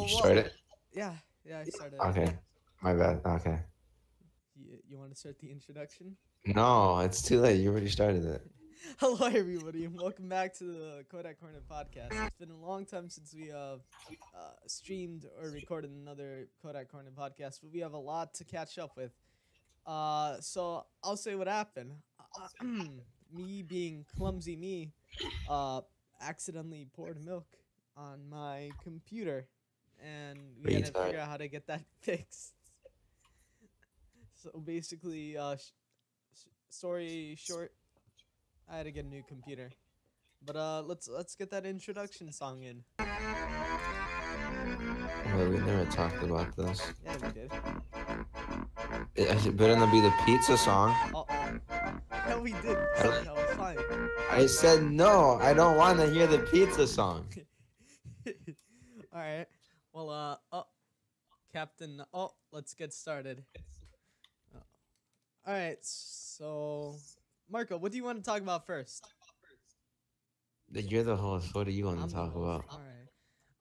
Start it? yeah, yeah, I started it. Okay. My bad. Okay. You want to start the introduction? No, it's too late. You already started it. Hello, everybody, and welcome back to the Kodak Korner podcast. It's been a long time since we streamed or recorded another Kodak Korner podcast, but we have a lot to catch up with. So I'll say what happened. Me being clumsy, uh, accidentally poured milk on my computer, and we had to Retard. figure out how to get that fixed. So basically, story short, I had to get a new computer. But let's get that introduction song in. Well, we never talked about this. Yeah, we did. It better not be the pizza song. Uh oh. Yeah, we did. You I, said that was fine. I said no. I don't want to hear the pizza song. All right. Well, Captain. Oh, let's get started. All right. So, Marco, what do you want to talk about first? You're the host. What do you want I'm to the talk host. about?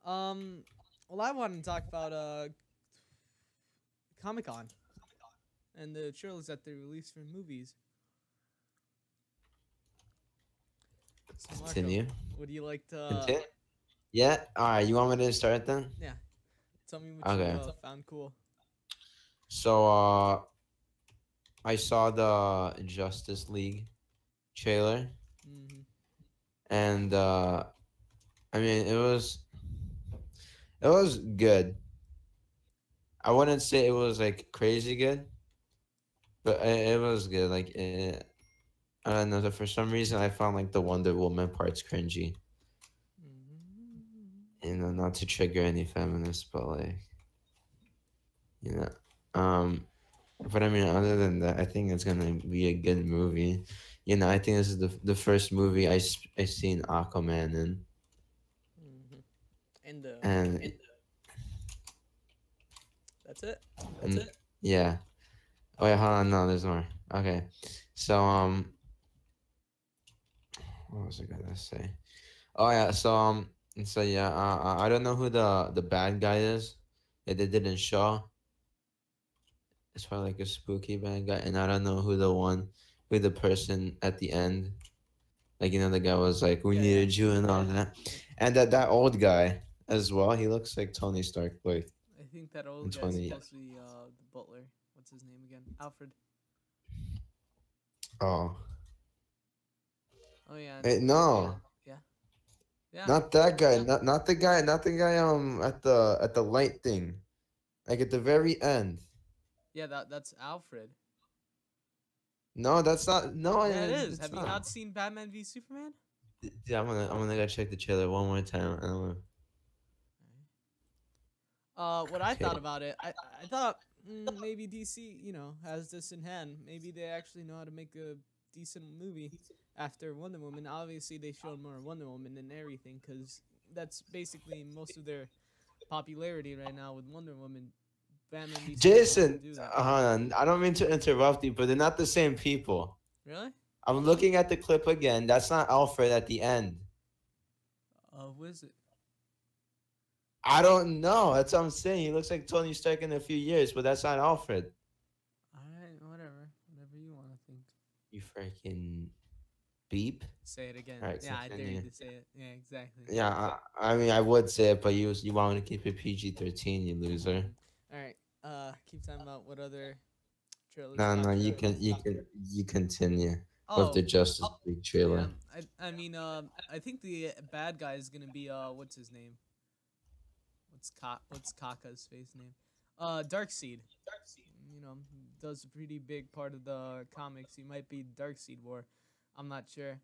All right. Well, I want to talk about Comic Con and the trailers that they released for movies. So, Marco, Continue. would you like to? Continue. Yeah. All right. You want me to start then? Yeah. Tell me what Okay. you found cool. So, I saw the Justice League trailer, Mm-hmm. and I mean, it was good. I wouldn't say it was like crazy good, but it was good. Like, I don't know. For some reason, I found like the Wonder Woman parts cringy. Mm-hmm. You know, not to trigger any feminists, but like, you know, but I mean, other than that, I think it's gonna be a good movie. You know, I think this is the first movie I seen Aquaman in, Mm-hmm. And and that's it. and yeah. Oh wait, hold on. No, there's more. Okay, so what was I gonna say? Oh yeah, so yeah, I don't know who the bad guy is that they didn't show. It's probably like a spooky bad guy, and I don't know who the person at the end, like you know, the guy was like, "We Yeah, yeah. needed you" and all that, and that old guy as well. He looks like Tony Stark, like I think that in old guy's 20. supposed to be the butler. What's his name again? Alfred. Oh, Oh yeah. no, Yeah. Yeah. not that guy, not the guy at the light thing, like at the very end. Yeah. That's Alfred. No, that's not. No, Yeah, it is. it's Have you not not. seen Batman v Superman? Yeah, I'm gonna go check the trailer one more time. What I Okay. thought about it, I thought maybe DC, has this in hand. Maybe they actually know how to make a decent movie after Wonder Woman. Obviously, they showed more Wonder Woman than everything, because that's basically most of their popularity right now with Wonder Woman. Batman v Superman Jason, doesn't do that. hold on. I don't mean to interrupt you, but they're not the same people. Really? I'm looking at the clip again. That's not Alfred at the end. Who is it? I don't know. That's what I'm saying. He looks like Tony Stark in a few years, but that's not Alfred. Alright, whatever you want to think. You freaking beep. Say it again. All right, Yeah, I dare continue. you to say it. Yeah, exactly. Yeah, I mean, I would say it, but you want me to keep it PG-13, you loser. All right. Keep talking about what other trailers. No, you continue with the Oh, Justice League trailer. yeah. I mean, I think the bad guy is gonna be what's his name? What's Kaka's face name? Darkseid. Does a pretty big part of the comics. He might be Darkseid War. I'm not sure.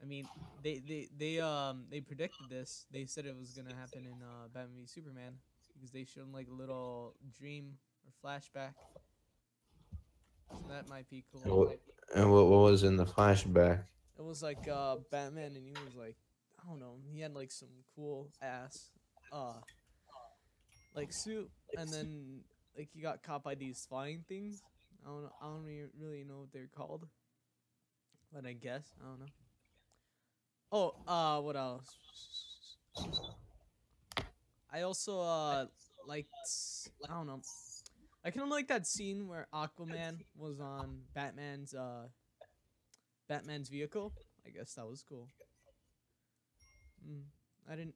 I mean, they predicted this. They said it was gonna happen in Batman v Superman because they showed like a little dream or flashback. So that might be cool. And what was in the flashback? It was like Batman, and he was like, I don't know, he had like some cool ass like suit, and then like he got caught by these flying things. I don't really know what they're called, but I guess I don't know. Oh, what else? I also liked, I don't know. I kind of like that scene where Aquaman was on Batman's vehicle. I guess that was cool. Mm, I don't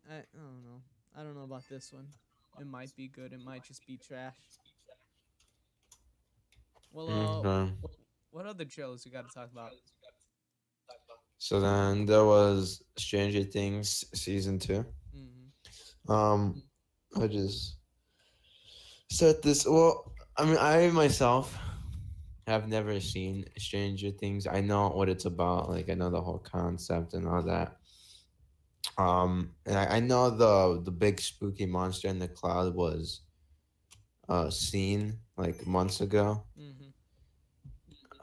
know. I don't know about this one. It might be good. It might just be trash. Well, Okay. what other trailers you got to talk about? So then there was Stranger Things season two. Mm-hmm. Um, I just said this. Well, I mean, I myself have never seen Stranger Things. I know what it's about. Like, I know the whole concept and all that. And I know the big spooky monster in the cloud was seen like months ago. Mm-hmm.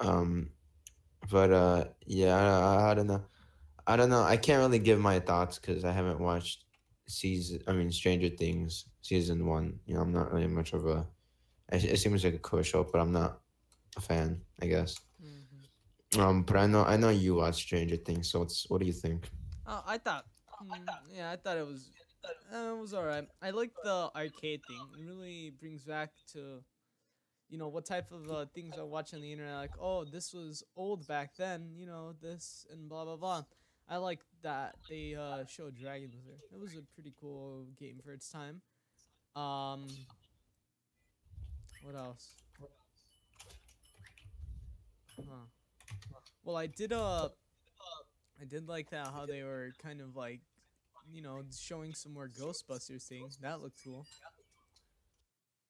Um, but yeah, I don't know. I don't know. I can't really give my thoughts because I haven't watched Stranger Things season one. You know, I'm not really much of a. It seems like a cool show, but I'm not a fan. I guess. Mm-hmm. But I know you watch Stranger Things, so what do you think? I thought, yeah, I thought it was alright. I like the arcade thing. It really brings back to what type of things I watch on the internet. Like, oh, this was old back then. This and blah blah blah. I like that they showed dragons there. It was a pretty cool game for its time. Um, what else? Huh. Well, I did like that how they were kind of like showing some more Ghostbusters thing. That looked cool.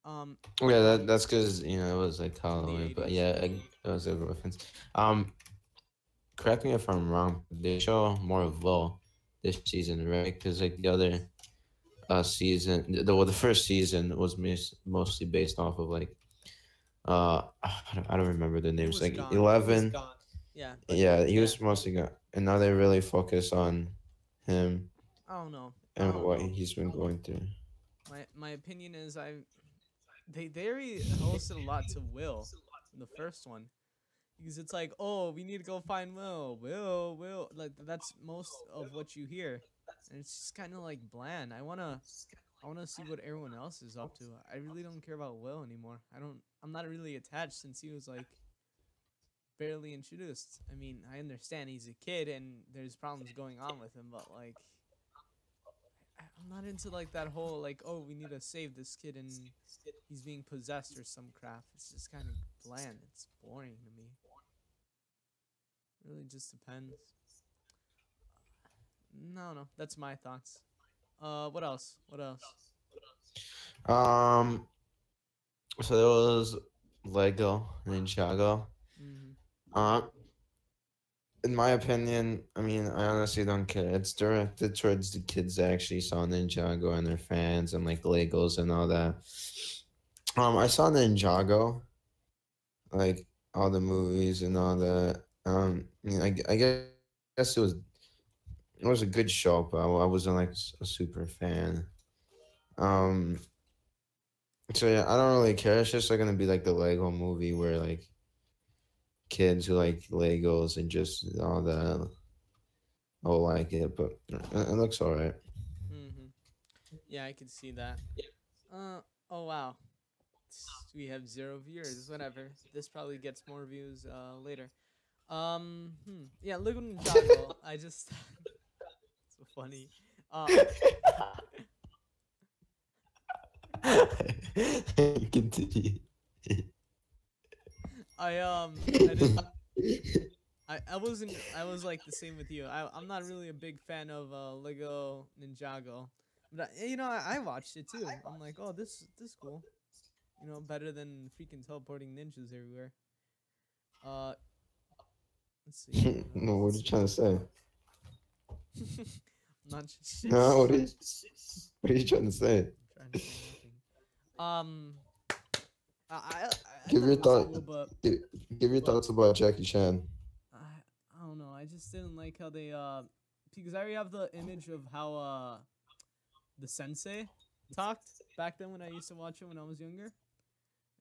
Um, Yeah, that's because it was like in the Halloween, but 80s. yeah, it was a reference. Correct me if I'm wrong, but they show more of Will this season, right? Because like the other season, the first season was mostly based off of like I don't remember the He names, was like gone. 11. Yeah, but Yeah, he yeah, was mostly gone, and now they really focus on him I don't know. I and don't what know. he's been going through. My opinion is they already hosted a lot to Will in the first one because it's like, oh, we need to go find Will, like that's most of what you hear, and it's just kind of like bland. I wanna see what everyone else is up to. I really don't care about Will anymore. I'm not really attached since he was like barely introduced. I mean, I understand he's a kid and there's problems going on with him, but like I'm not into like that whole like, oh, we need to save this kid and he's being possessed or some crap. It's just kind of bland. It's boring to me. It really just depends. No, no, that's my thoughts. What else? What else? Um, so there was Lego Ninjago. Mm-hmm. Uh, in my opinion, I mean, I honestly don't care. It's directed towards the kids that actually saw Ninjago and their fans and like Legos and all that. I saw Ninjago, like all the movies and all that. I guess it was a good show, but I wasn't like a super fan. Um, so yeah, I don't really care. It's just like gonna be like the Lego movie where like kids who like Legos and just all that will like it, but it looks alright. Mm-hmm. Yeah, I can see that. Oh wow. We have 0 viewers. Whatever. This probably gets more views later. Yeah, Lego Ninjago. I just so funny. Uh, Continue. I didn't. I was like the same with you. I'm not really a big fan of Lego Ninjago, but I watched it too. I'm like, oh, this cool. Better than freaking teleporting ninjas everywhere. Uh, let's see what No, what are else. you trying to say? I'm not just No, what are you trying to say? trying to say nothing. Um, I Give thought your it was thought. cool, but Give, give your thoughts about Jackie Chan. I don't know. I just didn't like how they because I already have the image of how the sensei talked back then when I used to watch it when I was younger,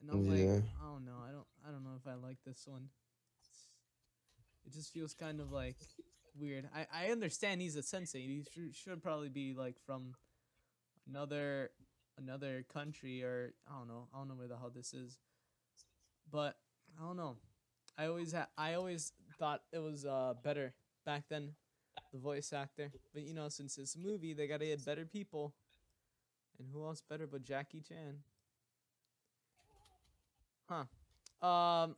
and I'm like, Yeah. oh no, I don't know if I like this one. It just feels kind of like weird. I understand he's a sensei. He should probably be like from another another country, or I don't know where the hell this is, but I don't know. I always thought it was better back then, the voice actor. But since it's a movie, they gotta get better people, and who else better but Jackie Chan? Huh. Um,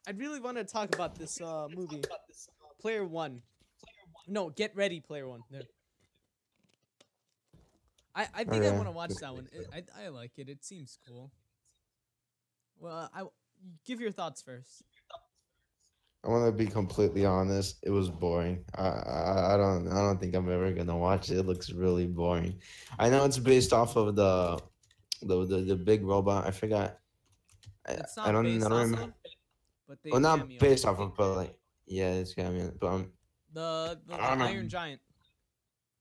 I'd really want to talk about this movie, Player One. No, Get Ready, Player One. There. I think I Okay. want to watch that one. I like it. It seems cool. Well, I give your thoughts first. I want to be completely honest. It was boring. I don't think I'm ever gonna watch it. It looks really boring. I know it's based off of the big robot. I forgot. I, It's I not don't I based don't off remember. of, but they Well, not cameo. based off of, but like yeah, it's got me. But The I don't Iron know. Giant.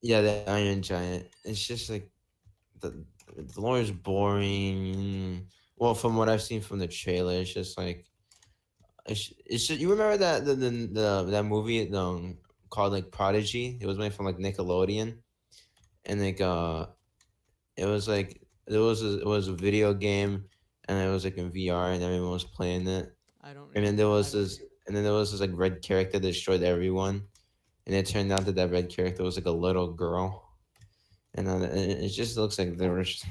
Yeah, the Iron Giant. It's just like the the lore is boring. Well, from what I've seen from the trailer, it's just like it's just, you remember that that movie called like Prodigy? It was made from like Nickelodeon, and like it was like it was a video game, and it was like in VR, and everyone was playing it. I don't And then remember there was that. this, and then there was this like red character that destroyed everyone, and it turned out that that red character was like a little girl, and then it just looks like there was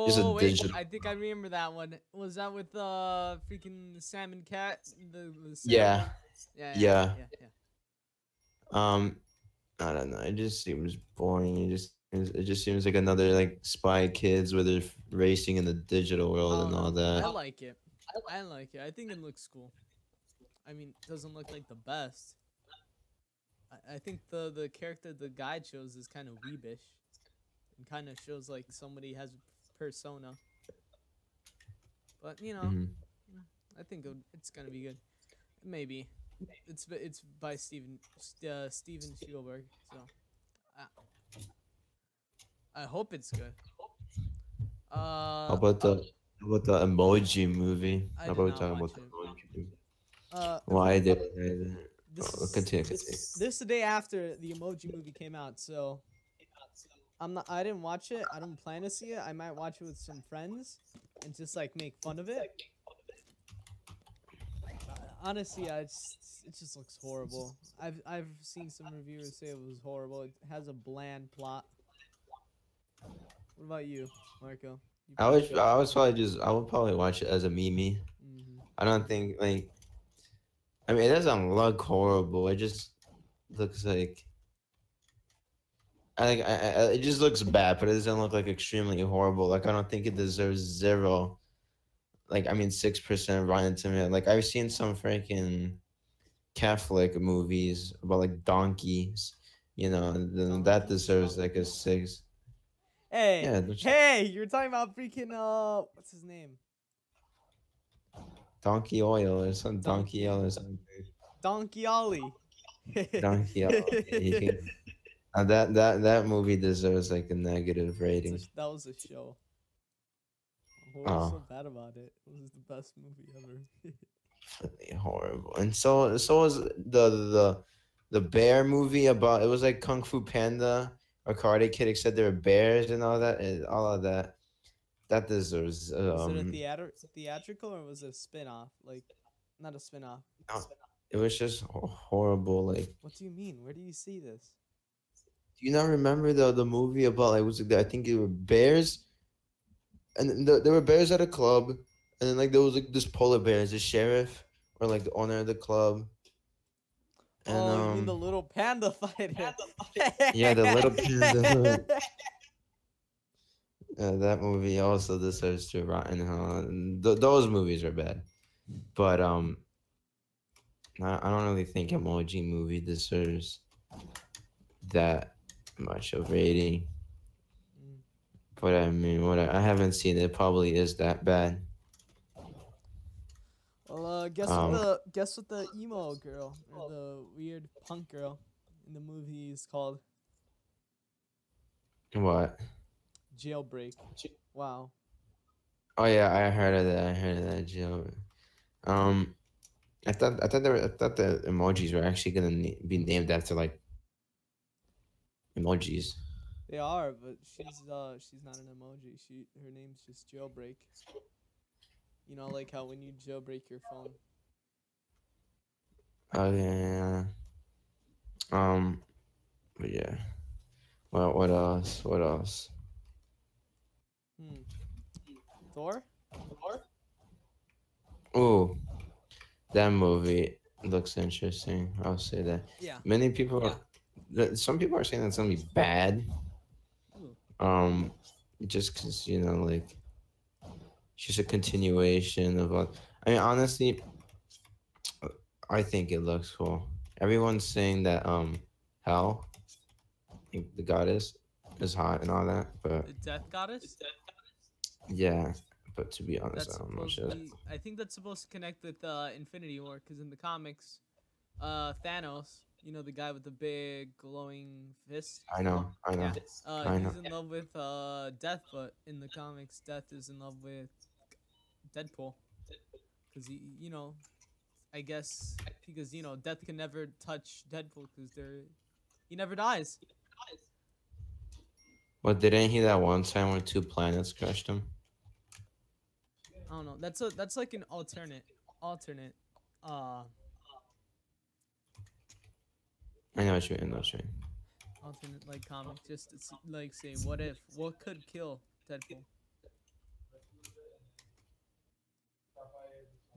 just a Oh wait, digital. I think I remember that one. Was that with freaking Sam and Cat? The Sam Yeah, one? Yeah, yeah, yeah. yeah, yeah. Um, I don't know. It just seems boring. It just seems like another like Spy Kids where they're racing in the digital I world don't and all know. that. I like it. I like it. I think it looks cool. I mean, it doesn't look like the best. I think the character the guy chose is kind of weebish, and kind of shows like somebody has persona. But Hmm. I think it's gonna be good. Maybe it's by Steven Spielberg. So I, I hope it's good. How Uh, about the Emoji movie? I How did about we not talk watch about the it. Emoji movie? If Well, I did. I did. this Oh, is continue. this the day after the Emoji movie came out, so I'm not. I didn't watch it. I don't plan to see it. I might watch it with some friends and just like make fun of it. Honestly, it just looks horrible. I've seen some reviewers say it was horrible. It has a bland plot. What about you, Marco? You I probably was watch I it. was probably just I would probably watch it as a meme. Mm-hmm. I don't think like I mean it doesn't look horrible. It just looks like I think it just looks bad, but it doesn't look like extremely horrible. Like I don't think it deserves zero. Like I mean 6% Rotten Tomato. Like I've seen some freaking Catholic movies about like donkeys. Then that Donkeys. deserves like a six. Hey, Yeah, there's hey! You're talking about freaking what's his name? donkey oil or some donkey Donkey oil or something. Donkey Ollie. Donkey oil. Yeah, you can. That movie deserves like a negative rating. That was a show. What was Oh, so bad about it? It was the best movie ever. really horrible. And so was the bear movie about it was like Kung Fu Panda or Karate Kid, except there were bears and all that. And all of that that deserves Was it a theatrical or was it a spin-off? Like, not a spin-off. no, it was just horrible. Like, What do you mean? Where do you see this? do you not remember the movie about like was it, I think it were bears and there were bears at a club, and then like there was like this polar bear as a sheriff or like the owner of the club, and Oh, you mean the little panda fighter? yeah, the little panda. That movie also deserves to rotten hell. And those movies are bad, but I don't really think Emoji Movie deserves that much of rating. Mm. But I mean, what I haven't seen it probably is that bad. Well, Um, guess what the emo girl or the weird punk girl in the movie is called? what? Jailbreak. Wow. Oh yeah, I heard of that. I heard of that joke. Um, I thought the emojis were actually gonna be named after like emojis. They are, but she's not an emoji. Her name's just Jailbreak. You know, like how when you jailbreak your phone. Oh yeah. But yeah. Well, what else? What else? Hmm. Thor? Oh, that movie looks interesting. I'll say that. Yeah. Many people, some people are saying it's gonna be bad. Ooh. Um, just because like it's just a continuation of what. I mean, honestly, I think it looks cool. Everyone's saying that Hell, like, the goddess, is hot and all that, but The Death Goddess? yeah. But to be honest, That's I don't know supposed to shit. be. I think that's supposed to connect with Infinity War, because in the comics, Thanos, you know, the guy with the big glowing fist. I know, I know, Yeah. I know. He's in love with Death, but in the comics, Death is in love with Deadpool, because you know, I guess because Death can never touch Deadpool because he never dies. But didn't he that one time when two planets crushed him? I don't know. That's like an alternate uh I know what you mean. I know what you mean. alternate like comic, just to like say what could kill Deadpool.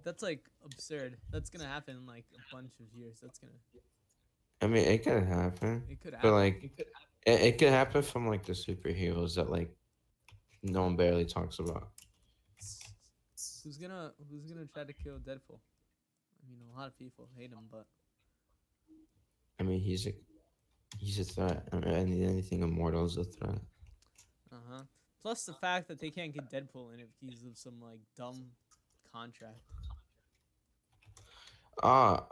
That's like absurd. That's gonna happen in like a bunch of years. I mean, it could happen, It could but happen. like, it could happen from like the superheroes that like no one barely talks about. Who's gonna try to kill Deadpool? I mean, a lot of people hate him, but I mean, he's a threat. I mean, anything immortal is a threat. uh-huh. Plus the fact that they can't get Deadpool in it because of some like dumb contract. Ah,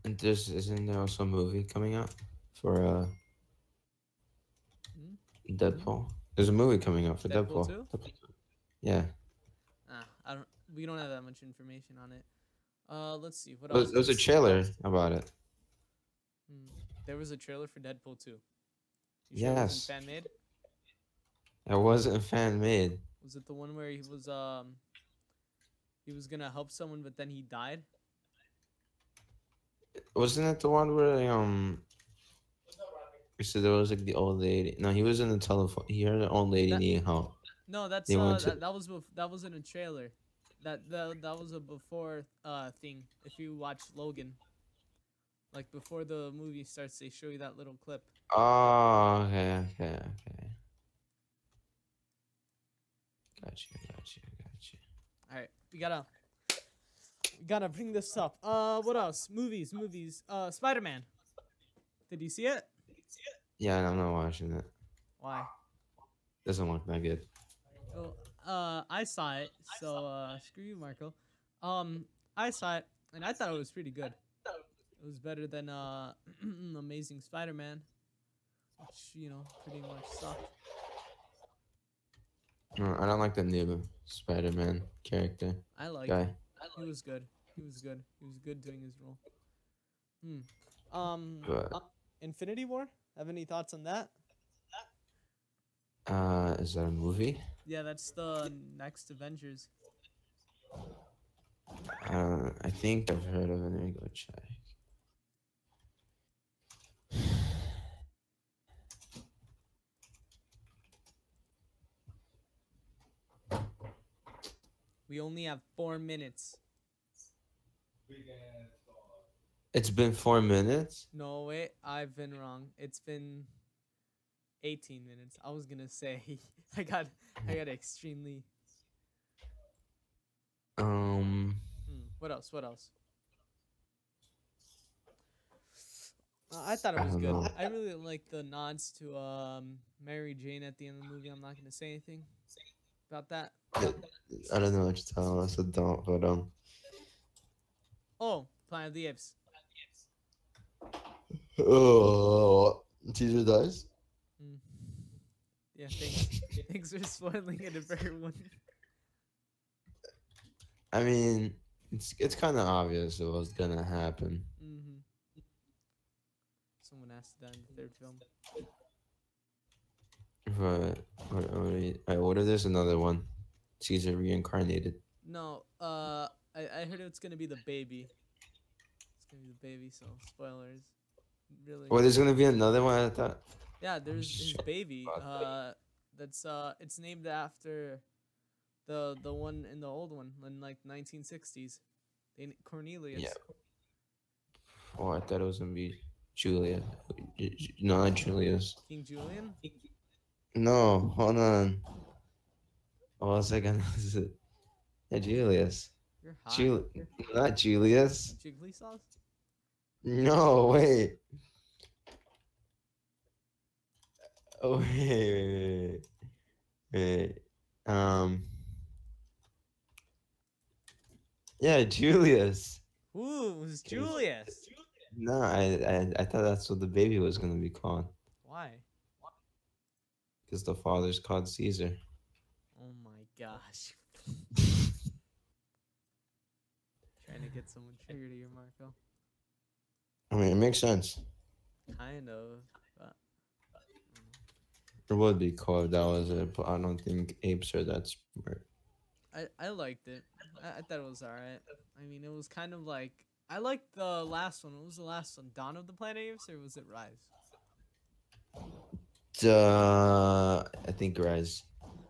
and there's isn't there also a movie coming out for Hmm? Deadpool? There's a movie coming out for Deadpool Deadpool. 2? Yeah, I don't. We don't have that much information on it. Let's see. What else? there was a trailer about it. Hmm. There was a trailer for Deadpool 2. You sure it wasn't Yes, fan made? it wasn't fan made. Was it the one where he was gonna help someone but then he died? Wasn't it the one where so there was like the old lady. No, he was in the telephone. He heard an old lady That needing help. no, They went to. that was in a trailer. That was a before thing. If you watch Logan, like before the movie starts, they show you that little clip. Oh, okay, okay, okay. Gotcha. All right, we gotta bring this up. What else? Movies. Spider Man. Did you see it? Yeah, I'm not watching it. Why? Doesn't look that good. Well, I saw it, so screw you, Marco. I saw it, and I thought it was pretty good. It was better than Amazing Spider-Man, which pretty much sucked. No, I don't like the new Spider-Man character I liked guy. him. He was good. He was good. He was good doing his role. Hmm. But Infinity War. Have any thoughts on that? is that a movie? Yeah, that's the next Avengers. I think I've heard of it. Let me go check. We only have 4 minutes. It's been 4 minutes. No, wait, I've been wrong. It's been 18 minutes. I was gonna say I got extremely. What else? What else? I thought it I was don't good. know. I really like the nods to Mary Jane at the end of the movie. I'm not gonna say anything about that. I don't know what you're telling us. So don't. But Oh, Planet of the Apes. oh, Caesar dies. Mm. Yeah, thanks. Thanks for spoiling it for everyone. I mean, it's kind of obvious it was gonna happen. Someone has to die in the third film. But I ordered this another one. Caesar reincarnated. No, I heard it's gonna be the baby. It's gonna be the baby. So spoilers. Really. Oh, there's gonna be another one. I thought. Yeah, I was there's just his joking baby. about that. That's it's named after the one in the old one in like 1960s. Yeah. Cornelius. Oh, I thought it was gonna be Julia. No, not Julius. King Julian. No, hold on. What was I gonna say? Yeah, Julius. You're high. Jul, not Julius. Jiggly sauce. No, wait. Oh, wait. Um, yeah, Julius. Ooh, it was 'Cause- Julius. No, I thought that's what the baby was gonna be called. Why? Because the father's called Caesar. Oh my gosh. Trying to get someone triggered here, Marco. I mean, it makes sense. Kind of. But, It would be cool if that was it, but I don't think apes are that smart. I liked it. I thought it was alright. I mean, it was kind of like I liked the last one. What was the last one? Dawn of the Planet of the Apes, or was it Rise? I think Rise.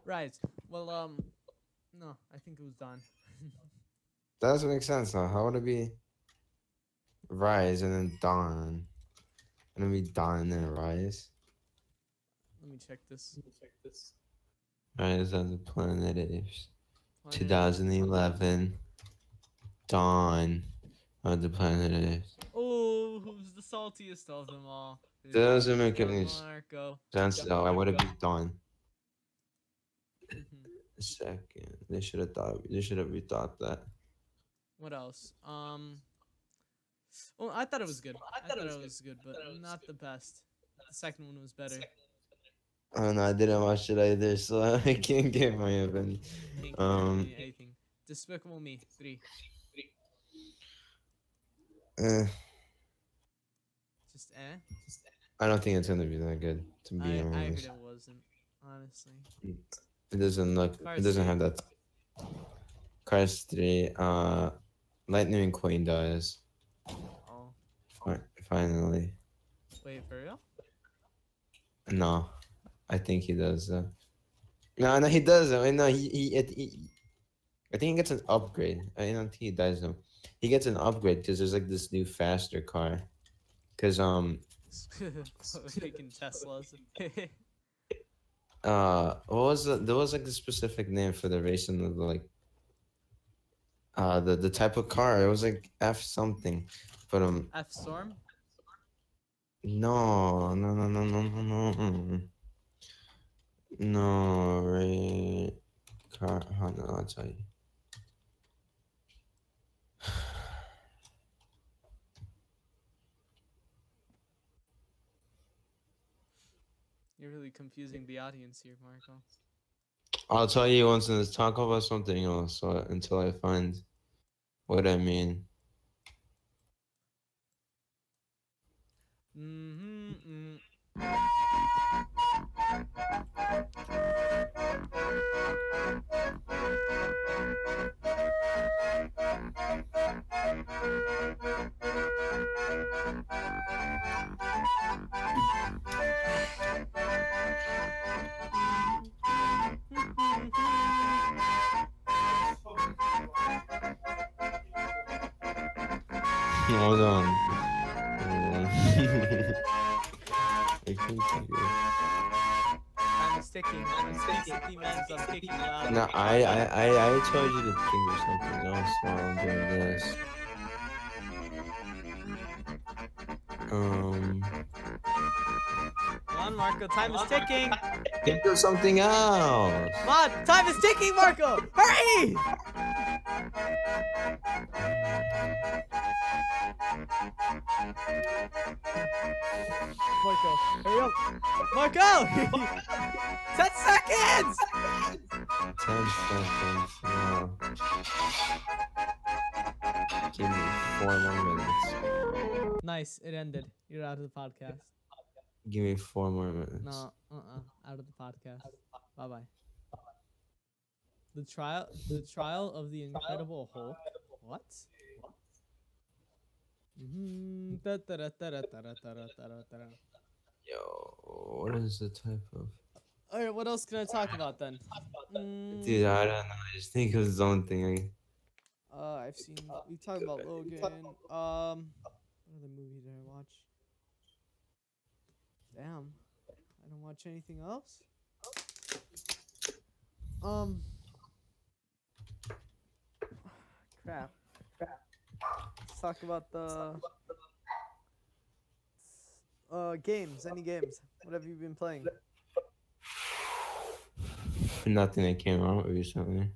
Rise. Well, no, I think it was Dawn. That doesn't make sense now. How would it be Rise and then Dawn? And then be Dawn and then Rise? Let me check this. Rise on the Planet Apes. Planet- 2011. Dawn on the Planet Apes. Oh, who's the saltiest of them all? Doesn't make any Marco. sense though. I would have been Dawn. Mhm. A second. They should have rethought that. What else? Well, I thought it was good. I thought it was good, but not the best. The second one was better. Oh no, I didn't watch it either, so I can't give my opinion. Can't Um, give anything. Despicable Me 3. eh, Just eh. I don't think it's gonna be that good, to be I heard honest. it wasn't. Honestly. It doesn't look. Cars It doesn't 3. have that. Cars 3. Lightning McQueen dies. Oh, Finally. wait, for real? No, I think he does. No, he doesn't. No, I think he gets an upgrade. I don't think he dies though. He gets an upgrade because there's like this new faster car. Cause Making Teslas. what was there was like the specific name for the racing of the like the type of car. It was like F something, but F Storm? no, Ray car. Oh, no, I'll tell you. You're really confusing the audience here, Marco. I'll tell you once. Let's talk about something else until I find what I mean. Mm-hmm. Hold on. I can't take it. I'm sticking. I'm sticking, man. So I'm kicking loud. No, I told you to think of something else while I'm doing this. Come on, Marco. Time is ticking. Think of something else. Come on. Time is ticking, Marco. Hurry! Marco, hurry up. Marco! 10 seconds! 10 seconds. No. Give me 4 more minutes. Nice. It ended. You're out of the podcast. Give me 4 more minutes. No, out of the podcast. Bye bye. The trial of the Incredible Hulk. What? Yo, what is the type of? All right, what else can I talk about then? Dude, Mm, I don't know. I just think of something. I've seen. We talked about Logan. What other movie did I watch? Damn, I don't watch anything else. Um, crap. Let's talk about the games. Any games? What have you been playing? Nothing that came out recently.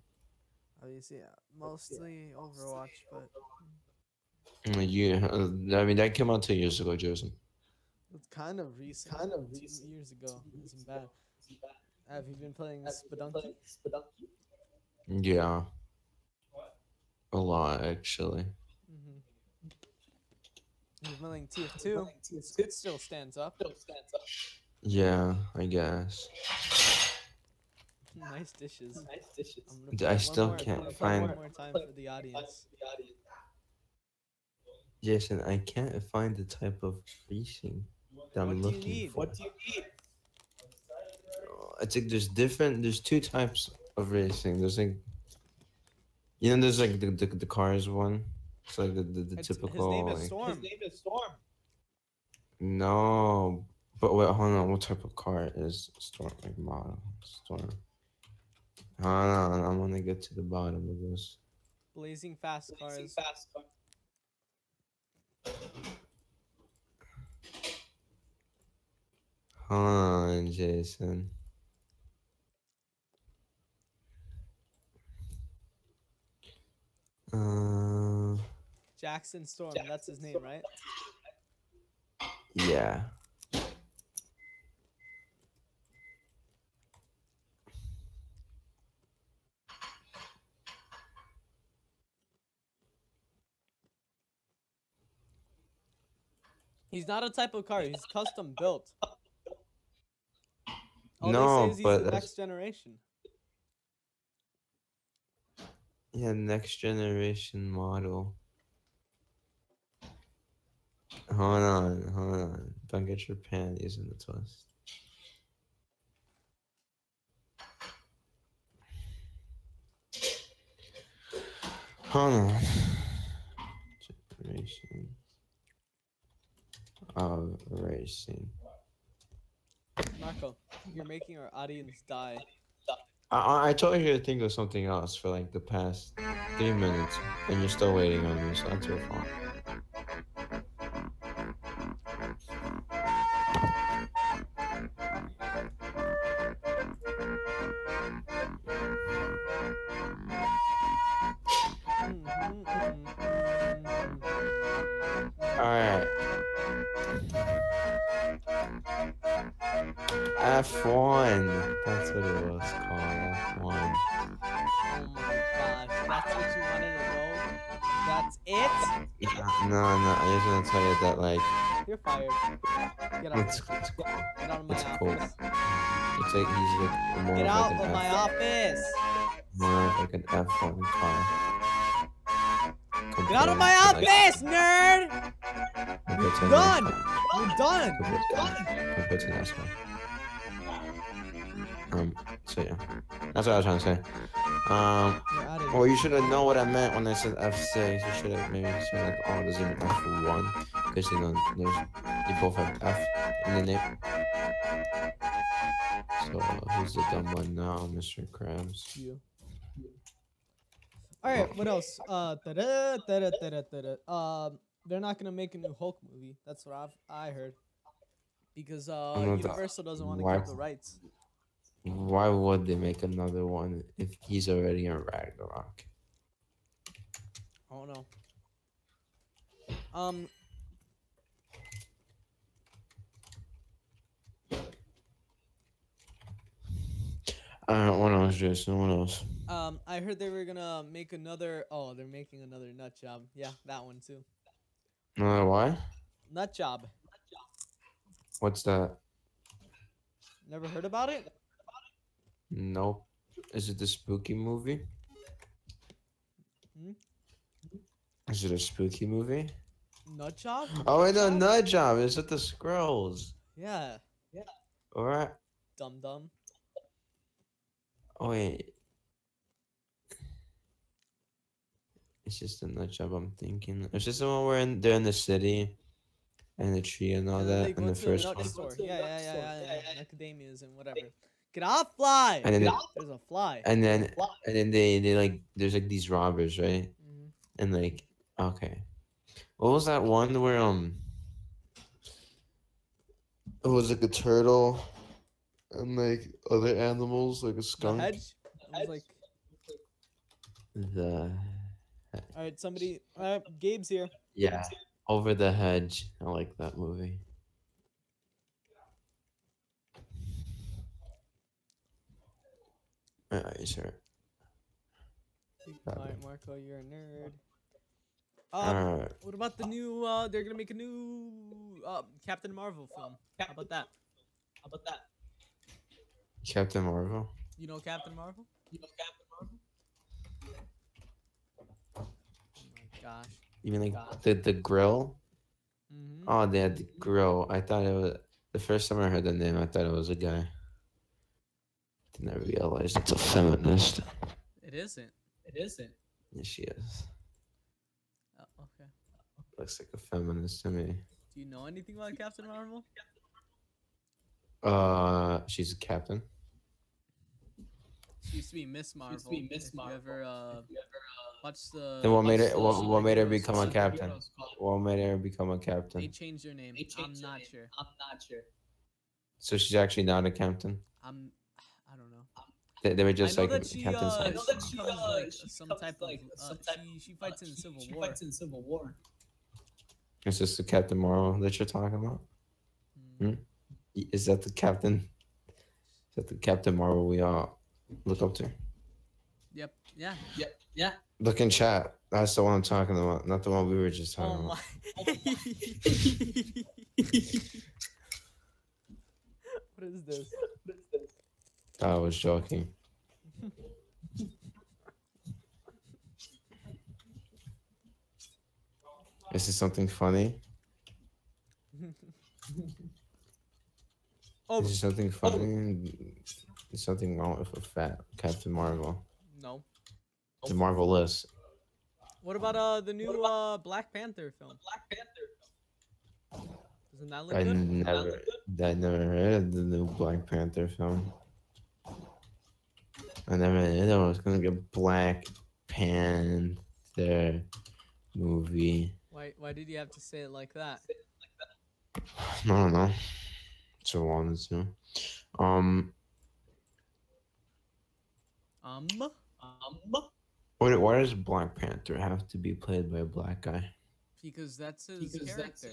Obviously, mostly Overwatch, but Yeah, I mean that came out 2 years ago, Joseph. it's kind of recent. 2 years ago isn't bad. Have you been playing Spelunky? Yeah, a lot actually. Mm-hmm. You've been playing TF2. It still stands up. Yeah, I guess. Nice dishes. I'm gonna I play it one still more. I'm can't gonna play it find one more time for the audience. Jason. I can't find the type of racing that I'm What do you looking need? for. It's like there's different. There's two types of racing. There's like there's like the cars one. It's like the His name typical is like Storm. no. But wait, hold on. What type of car is Storm like model? Storm. Hold on. I'm gonna get to the bottom of this. Blazing fast cars. Hold on, Jason. Uh, Jackson Storm. That's his name, right? yeah. He's not a type of car. He's custom built. All they say is No, he's but the that's next generation. yeah, next generation model. Hold on. Don't get your panties in the twist. Hold on. Generation of racing. Marco, you're making our audience die. I told you to think of something else for like the past 3 minutes, and you're still waiting on me, so that's your fault. All right, F1. That's what it was called. F1. Oh my gosh, that's what you wanted to know? That's it? No, I just want to tell you that like You're fired. Get out of it's here. it's cool. Get out of my It's cool. office. It's like he's like more Get of out like of an my F, office. more of like an F1 car. Get out of compared my to, like, office, nerd! compared to You're an done! F1 You're done! compared to NASCAR. So yeah, that's what I was trying to say. You're out of Well, here. you should have known what I meant when I said F6. You should have maybe said like, oh, there's even F1, because there's you both have F in the name. So who's the dumb one now, Mr. Krabs? You. Alright, what else? They're not gonna make a new Hulk movie. That's what I heard. Because I'm not the- Universal doesn't want to why give the rights. why would they make another one if he's already in Ragnarok? I don't know. Um, What else, Jason? What else? I heard they were gonna make another. Oh, they're making another Nut Job. Yeah, that one too. Why? Nut Job. What's that? Never heard about it? Nope. Is it the spooky movie? Hmm? Is it a spooky movie? Nut job? Oh wait, no, Nut Job. Is it the Skrulls? Yeah. Alright. Dum dum. Oh wait, it's just a Nut Job. I'm thinking. It's just the one where they're in the city and the tree and all And then they that in go the to the first nut one. store. Yeah. Macadamias and whatever. Get off, fly! And then There's a fly. and then and then they like there's like these robbers, right? Hmm. And like okay, what was that one where it was like a turtle and like other animals like a The skunk. hedge? It was like, The alright, somebody. Alright, Gabe's here. yeah, Over the Hedge. I like that movie. Sure. Alright, Marco, you're a nerd. Uh, What about the new, they're gonna make a new, Captain Marvel film. How about that? Captain Marvel. You know Captain Marvel? Oh my gosh. You mean like the grill? Mm-hmm. Oh, they had the grill. I thought it was the first time I heard the name. I thought it was a guy. Then I realized it's a feminist. It isn't. Yeah, she is. Oh, okay. Looks like a feminist to me. Do you know anything about Captain Marvel? She's a captain. She used to be Miss Marvel. If you ever watched the. Then what made watched it? the What made her superheroes become a called- captain? What made her become a They captain? changed their name. I'm not sure. So she's actually not a captain. I don't know. They were just I know like that she captain's she house. becomes like some type of she fights in Civil War. Is this the Captain Marvel that you're talking about? Hmm. Is that the captain? Is that the Captain Marvel we all look up to? Yep. Yeah. Look in chat. That's the one I'm talking about, not the one we were just talking Oh about. my. What is this? I was joking. Is this something funny? Oh Is this something funny? Is something wrong with a fat Captain Marvel? no. The Marvelous. What about the new Black Panther film? Doesn't that look I good? never heard of the new Black Panther film. I never knew there was gonna be a Black Panther movie. Why did you have to say it like that? I don't know. So I wanted to. Um, why does Black Panther have to be played by a black guy? Because that's his character.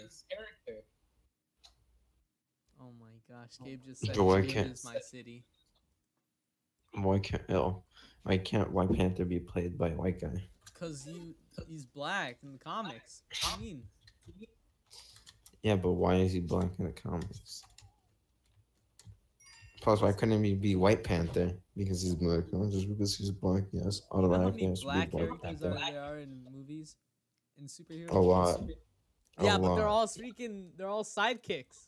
Oh my gosh, Gabe just said But why Spain can't- is my city. Why can't White Panther be played by a white guy? Cause he's black in the comics. What do you mean? Yeah, but why is he black in the comics? Plus, why couldn't he be White Panther? Because he's black. No, just because he's black, yes. You know how Automatically many has to be black White characters Panther. there are in movies, in superhero A lot. movies? A Yeah, but they're lot. all they're all sidekicks.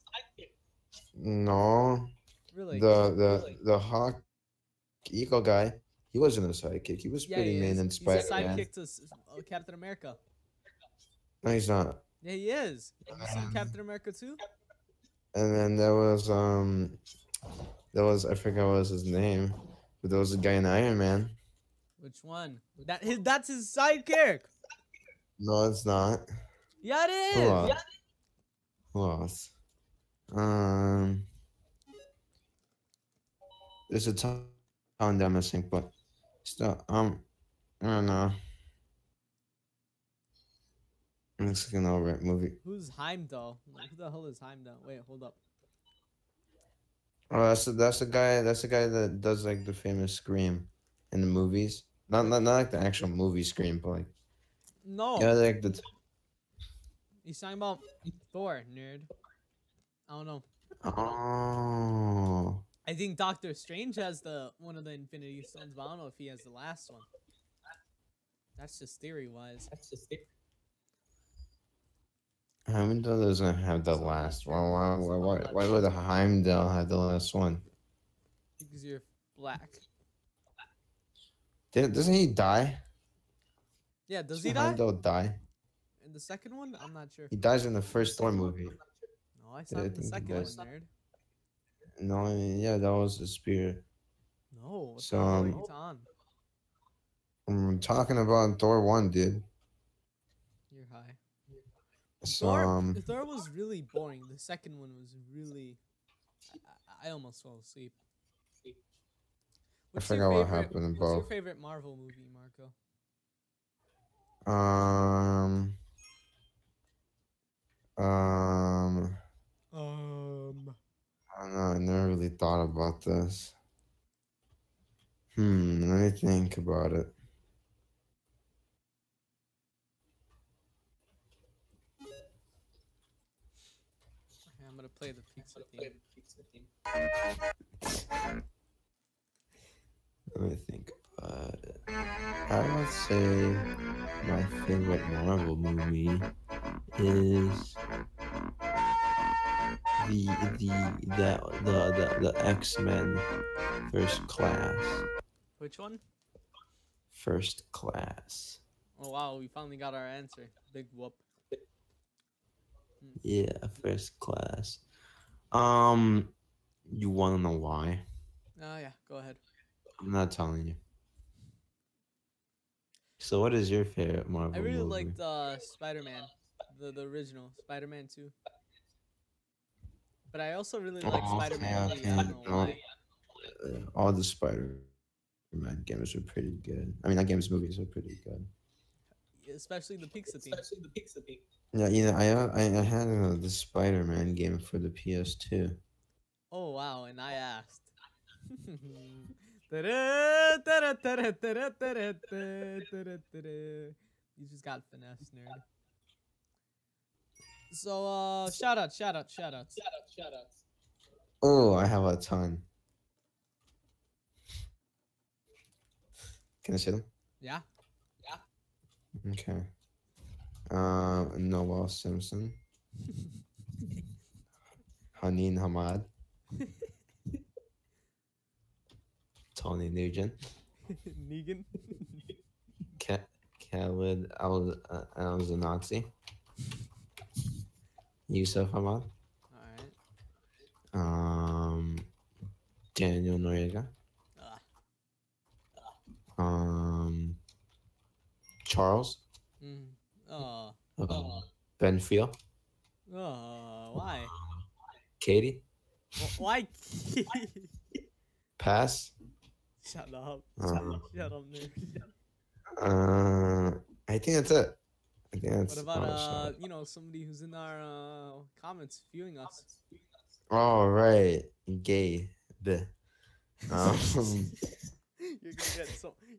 No, Really? the Hawk Eagle guy, he wasn't a sidekick. He was Yeah, pretty he main is. and He's a Spider-Man. sidekick to Captain America. No, he's not. Yeah, he is. Have you seen Captain America 2? And then there was I forgot what was his name, but there was a guy in Iron Man. Which one? That's his sidekick. No, it's not. Yeah, it Who is. else? Who else? There's a ton that I'm missing, but still, I don't know. I'm just looking over it. Movie. Who's Heimdall? Like, who the hell is Heimdall? Wait, hold up. Oh, that's the guy. That's the guy that does like the famous scream in the movies. Not like the actual movie scream, but like No. yeah, like the. He's talking about Thor, nerd. I don't know. Oh. I think Doctor Strange has the one of the Infinity Stones, but I don't know if he has the last one. That's just theory wise. Heimdall doesn't have the last one. Why would Heimdall have the last one? Because you're black. Doesn't he die? Yeah, does he Doesn't die? Heimdall die? In the second one? I'm not sure. He dies in the first Thor movie. No, I saw Yeah, it I in the think he second one, does. nerd. No, I mean, yeah, that was the spirit. No, what So the hell are you on? I'm talking about Thor 1, dude. You're high. So Thor was really boring. The second one was really. I almost fell asleep. I What's your forgot what favorite? happened in What's your both. favorite Marvel movie, Marco? Um, um, Um. I don't know. I never really thought about this. Let me think about it. Okay, I'm gonna play the pizza theme. Let me think about it. I would say my favorite Marvel movie is the the X-Men First Class. Which one? First Class. Oh wow, we finally got our answer. Big whoop. Yeah, First Class. Um, you want to know why? Oh yeah, go ahead. I'm not telling you. So, what is your favorite I Marvel really movie? liked Spider-Man, the original Spider-Man 2. But I also really like Oh, Spider-Man okay, 3. I okay. don't know No, why. all the Spider-Man games are pretty good. I mean, not games, movies are pretty good. Especially the pizza theme. Yeah, I had the Spider-Man game for the PS2. Oh wow, and I asked. You just got finesse, nerd. So shout outs. Oh, I have a ton. Can I say them? Yeah. Okay. Noel Simpson, Hanin Hamad, Tony Nugent, Negan. Khaled Al-Zanazi, Yousef Hamad, Alright. um, Daniel Noriega, Ah. um, Charles, Mm. Oh. Ben Field, Oh. Why? Katie, Why? Pass. Shut up. Uh, Shut up, nerd. uh, I think that's it. I think What that's about all I saw. somebody who's in our comments viewing us? All right, gay. Um,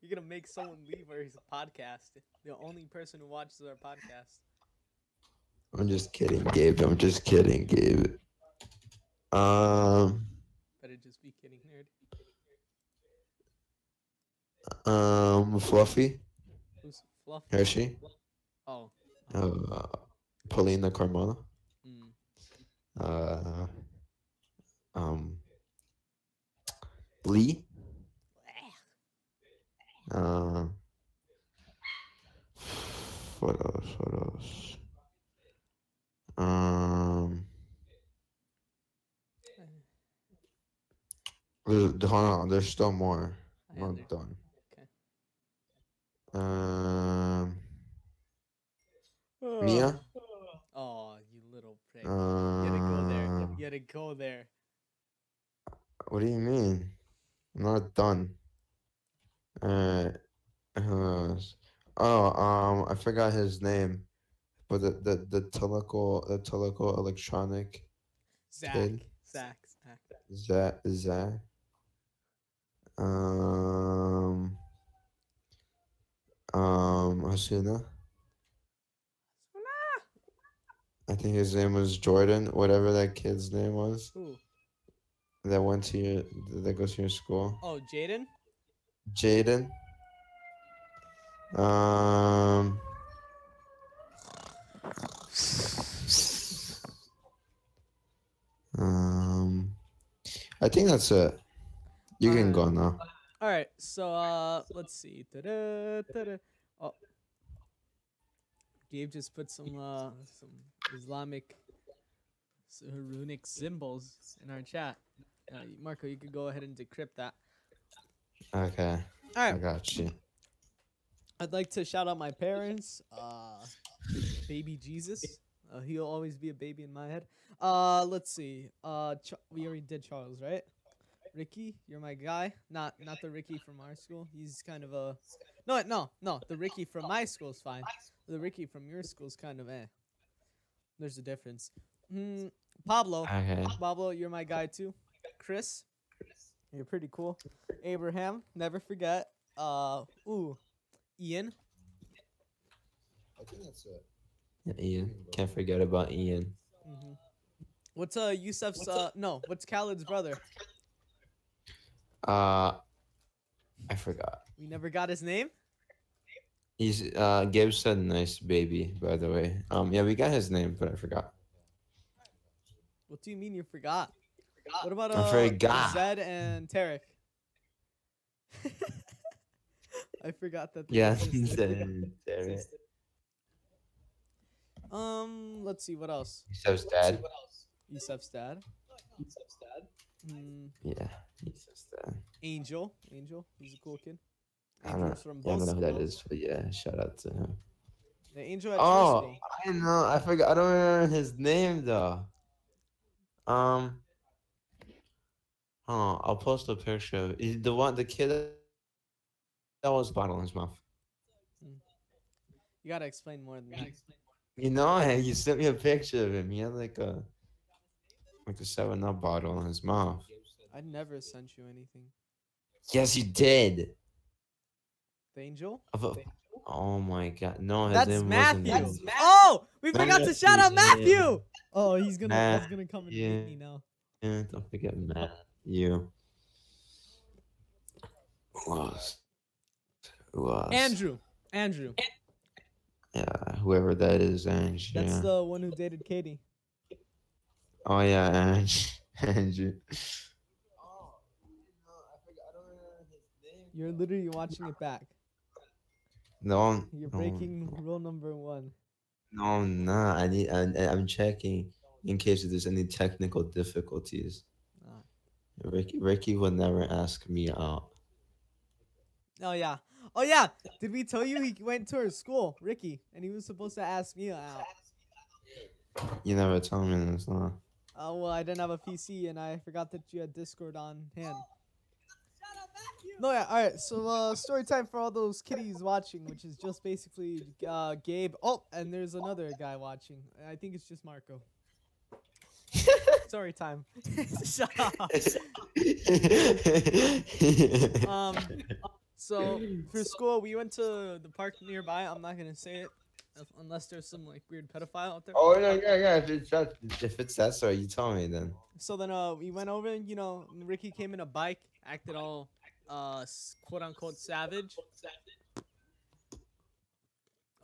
You're gonna make someone leave our podcast. The only person who watches our podcast. I'm just kidding, Gabe. I'm just kidding, Gabe. Um, Better just be kidding, nerd. Fluffy, Who's Fluffy? Hershey, Oh. uh, Paulina Carmona, Mm. uh, um, Lee, uh, what else? What else? Um, hold on, there's still more. I'm Yeah, not done. okay. Um, Oh. Mia, Oh, you little prick. You had to go there. uh, You had to go there. what do you mean? I'm not done. Uh, who else? Oh, I forgot his name, but the teleco electronic Zach. kid, Zach. Zach. Zach, um, Asuna, I think his name was Jordan, whatever that kid's name was. Who? That went to your that goes to your school. Oh, Jaden. Jaden. Um. Um. I think that's it. You All can right. go now. All right. So let's see. Ta-da, ta-da. Oh, Gabe just put some Islamic runic symbols in our chat. Marco, you could go ahead and decrypt that. Okay, All right. I got you. I'd like to shout out my parents. Baby Jesus. He'll always be a baby in my head. Let's see. We already did Charles, right? Ricky, you're my guy. Not the Ricky from our school. He's kind of a no. The Ricky from my school's fine. The Ricky from your school's kind of eh. There's a difference. Pablo, Okay. Pablo, you're my guy too. Chris, you're pretty cool. Abraham, never forget. Ian. I think that's it. Yeah, Ian. Can't forget about Ian. Mm-hmm. What's Yousef's no? What's Khaled's brother? Uh, I forgot. We never got his name. He's Gabe said nice baby, by the way. Yeah, we got his name, but I forgot. What do you mean you forgot? What about I forgot. Zed and Tarek? I forgot that they Yeah, existed. Derek. Let's see what else. Yousef's dad. Yousef's dad. Yeah, Yousef's dad. Angel, he's a cool kid. I don't, Angel's from yeah, I both don't know who that schools. is, but yeah, shout out to him. The Angel at your Oh, school. I know. I forgot. I don't remember his name though. Oh, I'll post a picture of the kid that was bottle in his mouth. You gotta explain more than that. You know, hey, you sent me a picture of him. He had like a 7 Up bottle in his mouth. I never sent you anything. Yes, you did. The Angel? Oh my god, no, his That's name Matthew. wasn't. Oh, we forgot to shout out Matthew, yeah. Matthew. Oh, he's gonna come and Yeah. hate me now. Yeah, don't forget Matthew. Who else? Who else? Andrew. Yeah, whoever that is, Ange. That's Yeah. the one who dated Katie. Oh yeah, Ange. Andrew. You're literally watching it back. No, You're no, breaking rule number 1. no, I'm not. I'm checking in case there's any technical difficulties. Ah. Ricky would never ask me out. Oh yeah. Did we tell you he went to our school, Ricky, and he was supposed to ask me out? You never told me this, huh? Oh well, I didn't have a PC and I forgot that you had Discord on hand. No, yeah. All right. So story time for all those kiddies watching, which is just basically Gabe. Oh, and there's another guy watching. I think it's just Marco. Story time. Shut up. So for school, we went to the park nearby. I'm not gonna say it unless there's some like weird pedophile out there. Oh no, yeah. If it's that story, you tell me then. So then we went over and Ricky came in a bike, acted all quote unquote savage.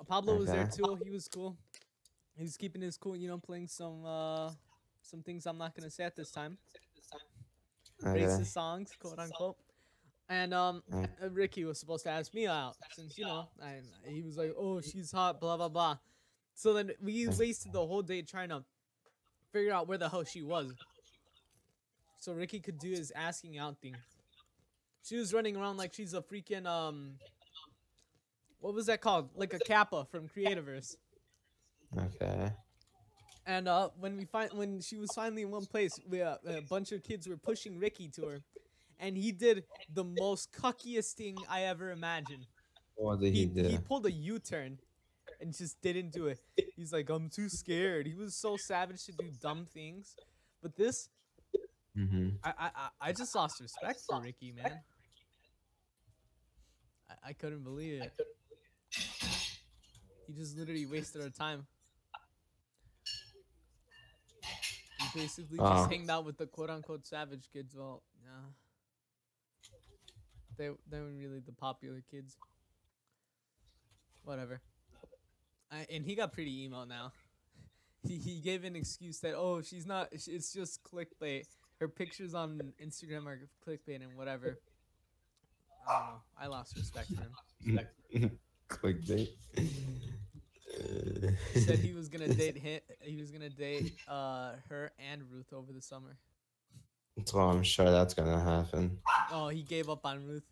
Pablo was there too. He was cool. He was keeping his cool, playing some things I'm not gonna say at this time. Racist songs, quote unquote. And Ricky was supposed to ask me out since he was like, oh, she's hot, blah blah blah. So then we wasted the whole day trying to figure out where the hell she was, so Ricky could do his asking out thing. She was running around like she's a freaking what was that called? Like a Kappa from Creativerse. Okay. And when she was finally in one place, a bunch of kids were pushing Ricky to her, and he did the most cuckiest thing I ever imagined. What did he do? He pulled a U-turn and just didn't do it. He's like, I'm too scared. He was so savage to do dumb things. But this, I just lost respect for Ricky, man. I couldn't believe it. He just literally wasted our time. basically just Uh, hanged out with the quote unquote savage kids. Well, nah, they weren't really the popular kids. Whatever. And he got pretty emo now. He gave an excuse that, oh, she's not, it's just clickbait. Her pictures on Instagram are clickbait and whatever. I don't know. I lost respect for him. clickbait. He said he was gonna date him. He was gonna date her and Ruth over the summer. So I'm sure that's gonna happen. Oh, he gave up on Ruth.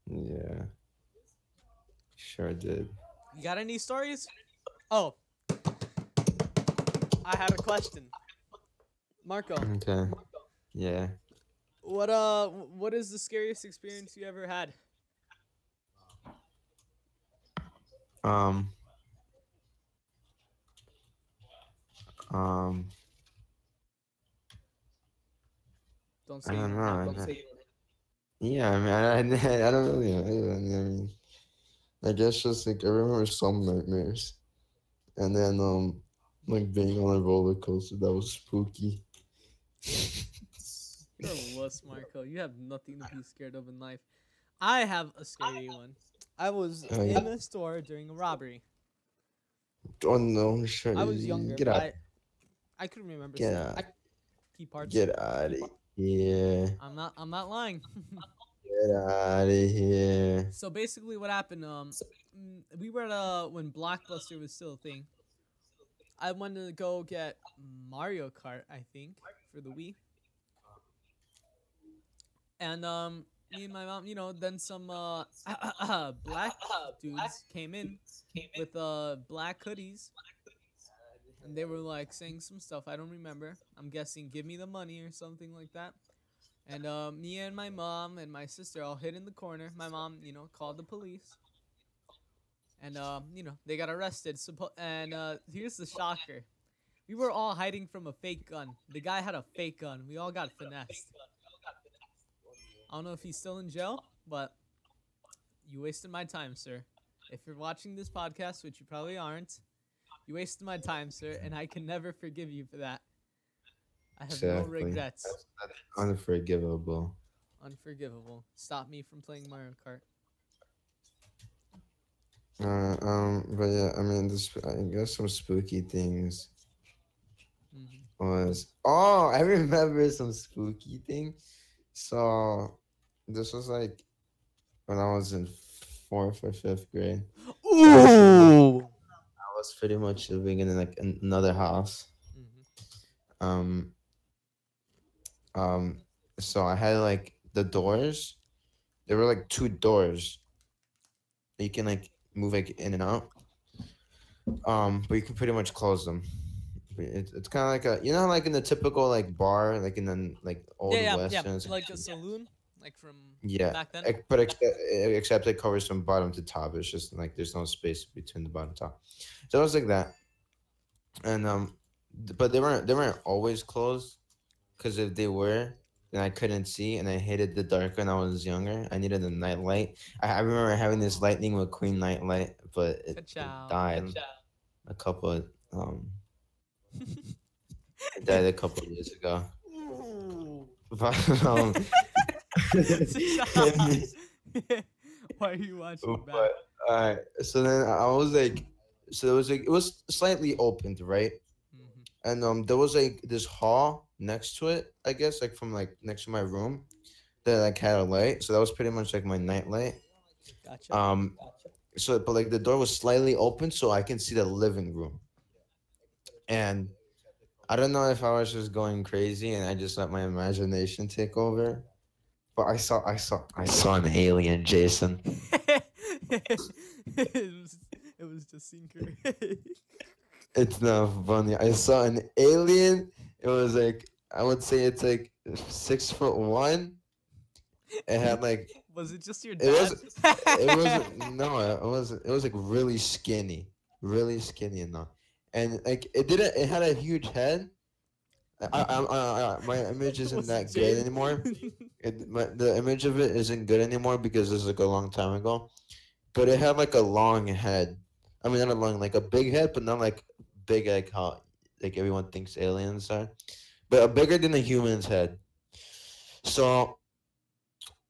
Yeah, sure did. You got any stories? Oh, I had a question, Marco. Okay. Yeah. What is the scariest experience you ever had? Um. Um. Don't I say you don't don't know. have one. Yeah, I mean, I don't really know. I guess just like I remember some nightmares, and then like being on a roller coaster that was spooky. You're a wuss, Marco. You have nothing to be scared of in life. I have a scary one. I was in a store during a robbery. Oh no, sure. I was younger, Get but out. I couldn't remember Get some out. key parts. Get out of here. I'm not lying. Get out of here. So basically, what happened? We were at when Blockbuster was still a thing. I wanted to go get Mario Kart, I think, for the Wii. And me and my mom, then some black dudes came in with black hoodies, and they were like saying some stuff I don't remember. I'm guessing give me the money or something like that. And me and my mom and my sister all hid in the corner. My mom, called the police. And they got arrested. And here's the shocker. We were all hiding from a fake gun. The guy had a fake gun. We all got finessed. I don't know if he's still in jail, but you wasted my time, sir. If you're watching this podcast, which you probably aren't, you wasted my time, sir, and I can never forgive you for that. I have no regrets. That's unforgivable. Unforgivable. Stop me from playing Mario Kart. But yeah, I mean, I guess some spooky things was. Oh, I remember some spooky thing. So, this was like when I was in 4th or 5th grade. Ooh. I was pretty much living in like another house. Um. So I had like the doors. There were like 2 doors. You can like move like in and out. But you can pretty much close them. It's kind of like like in the typical like bar, like in the like old westerns. Yeah, like a saloon, like from back then. But except it covers from bottom to top. It's just like there's no space between the bottom and top. So it was like that, and but they weren't always closed, because if they were, then I couldn't see, and I hated the dark when I was younger. I needed a night light. I remember having this Lightning McQueen night light, but it died a couple of it died a couple of years ago. But, why are you watching back? But, alright, so then I was like, it was slightly opened, right? And there was like this hall next to it, I guess, like from like next to my room, that like had a light. So that was pretty much like my night light. Gotcha. So but like the door was slightly open, so I can see the living room. And I don't know if I was just going crazy and I just let my imagination take over, but I saw an alien, Jason. it was just Sinker. It's not funny. I saw an alien. It was like, I would say it's like 6'1". It had like. Was it just your dad? It wasn't. No, it wasn't. It was like really skinny enough, and like it didn't. It had a huge head. My image isn't that good anymore. The image of it isn't good anymore because it's like a long time ago. But it had like a long head. I mean, not a long, like a big head, but not like big like how like everyone thinks aliens are, but bigger than a human's head. So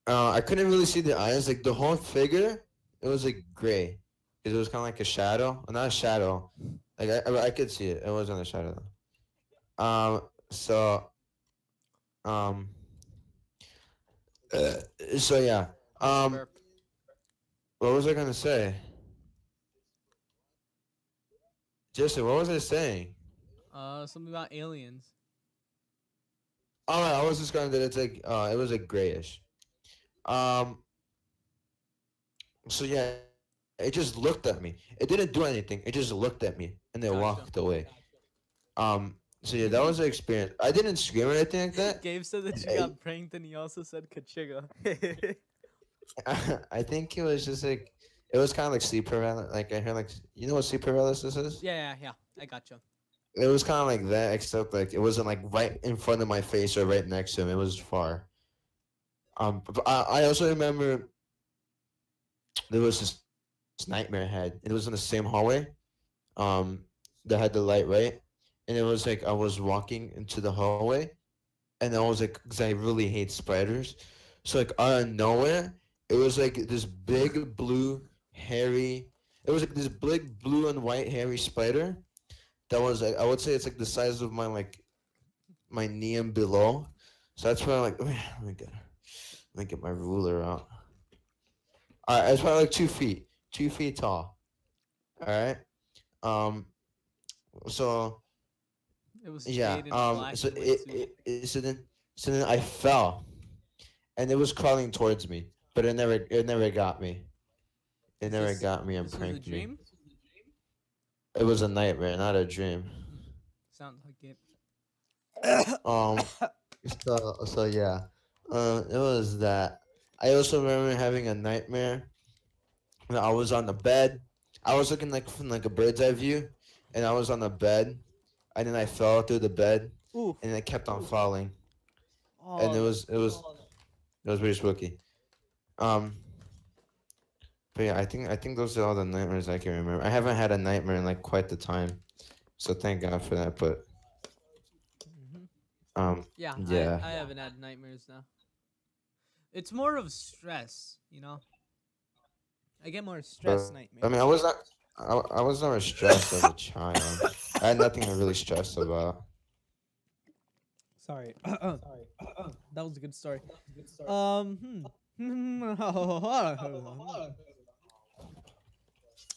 I couldn't really see the eyes. Like the whole figure, it was like gray, because it was kind of like a shadow, not a shadow. Like I could see it. It wasn't a shadow though. So um, uh, so yeah. That's a Um, burp. what was I gonna say? Jesse, what was I saying? Something about aliens. Oh, I was just going that it's like it was like grayish. Um, so yeah, it just looked at me. It didn't do anything. It just looked at me and then walked Gotcha. away. So yeah, that was the experience. I didn't scream or anything like that. Gabe said that you I, got pranked, and he also said Kachiga. I think it was just like it was kind of like sleep paralysis. Like I heard like you know what sleep paralysis is? Yeah. I gotcha. It was kind of like that, except like it wasn't like right in front of my face or right next to him. It was far. But I also remember there was this nightmare I had. It was in the same hallway. Um, that had the light right, and it was like I was walking into the hallway, and I was like, because I really hate spiders, so like out of nowhere, it was like this big blue hairy. It was like this big blue and white hairy spider that was like I would say it's like the size of my knee and below. So that's why I'm like, let me get my ruler out. All right, it's probably like 2 feet, 2 feet tall. All right. Um. So It was yeah. Jade in a black So and white suit. so then I fell, and it was crawling towards me, but it never got me. It Is never this got me and this was a pranked me. dream? It was a nightmare, not a dream. Mm, sounds like it. Um. So yeah. It was that. I also remember having a nightmare. I was on the bed. I was looking like from like a bird's eye view, and I was on the bed, and then I fell through the bed, Oof. and it kept on falling, and Oh, it was pretty spooky. Um, but yeah, I think those are all the nightmares I can remember. I haven't had a nightmare in like quite the time, so thank God for that. But hmm yeah. I yeah. I haven't had nightmares now. It's more of stress, you know. I get more stress But I mean, nightmares. I was never stressed as a child. I had nothing to really stress about. Sorry. That was a good story.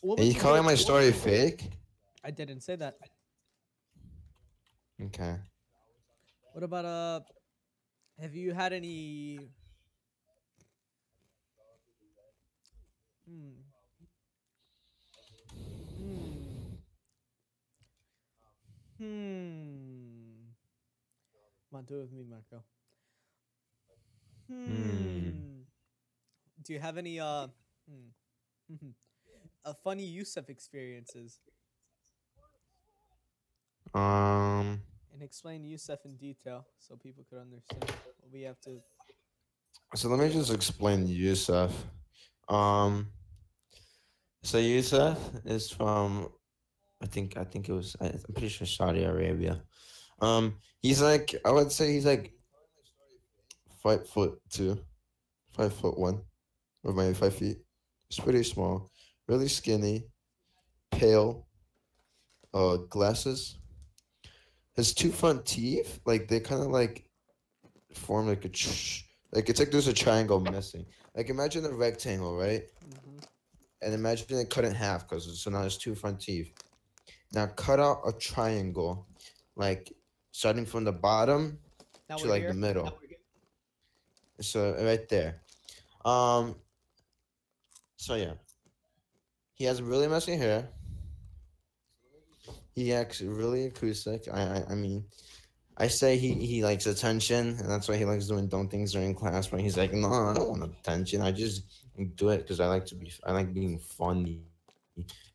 What Are would you you do? calling my story fake? I didn't say that. Okay. What about have you had any hmm hmm hmm come on, do it with me, Marco. Hmm. Hmm. Do you have any funny Yousef experiences? Um. And explain Yousef in detail so people could understand what we have to. So let me just explain Yousef. Um. So Yousef is from I think it was I'm pretty sure Saudi Arabia. He's like I would say he's like 5'2", 5'1", or maybe 5 feet. He's pretty small, really skinny, pale. Glasses. His two front teeth, like they kind of like form like like it's like there's a triangle missing. Like imagine a rectangle, right? Hmm And imagine it cut in half because so now there's two front teeth. Now cut out a triangle, like starting from the bottom Now to we're like the here. middle. So right there. Um. So yeah, he has really messy hair. He acts really acoustic. I mean, I say he likes attention, and that's why he likes doing dumb things during class. But he's like, no, I don't want attention. I just do it because I like being funny and all that.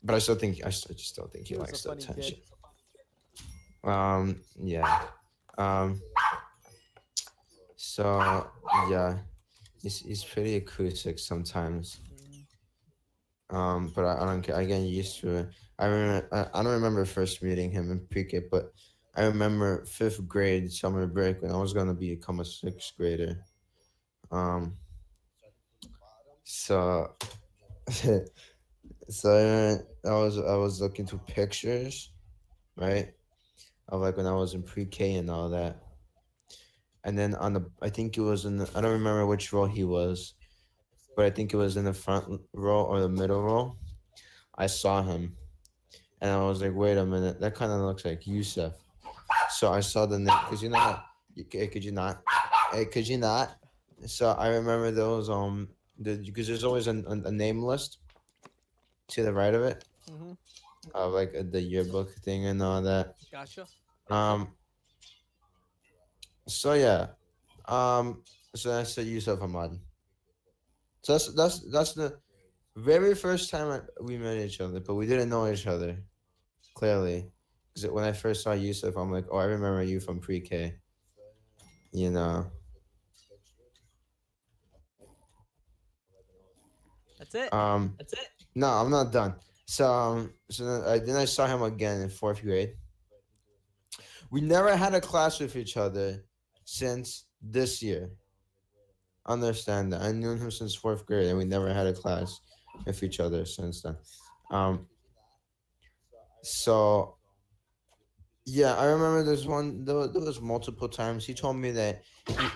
But I just still think he He likes was the a funny attention. kid. Yeah. Um, so yeah, he's pretty acoustic sometimes. Hmm But I don't care. I get used to it. I don't remember first meeting him in pre-K, but I remember fifth grade summer break when I was gonna become a sixth grader. Um, so I was looking through pictures, right, of like when I was in pre-K and all that, and then I think it was I don't remember which row he was, but I think it was in the front row or the middle row. I saw him, and I was like, wait a minute, that kind of looks like Yousef. So I saw the name because you know how, could you not? Hey, could you not? So I remember those because there's always a name list to the right of it Mm-hmm. of like the yearbook thing and all that. Gotcha. Um. So yeah. Um. So that's the Yusuf Hamad. So that's the very first time we met each other, but we didn't know each other clearly. Because when I first saw Yusuf, I'm like, oh, I remember you from pre-K. You know. That's it. No, I'm not done. So then I saw him again in fourth grade. We never had a class with each other since this year. Understand that. I knew him since fourth grade, and we never had a class with each other since then. Um, so yeah, I remember there's one. There was multiple times he told me that hold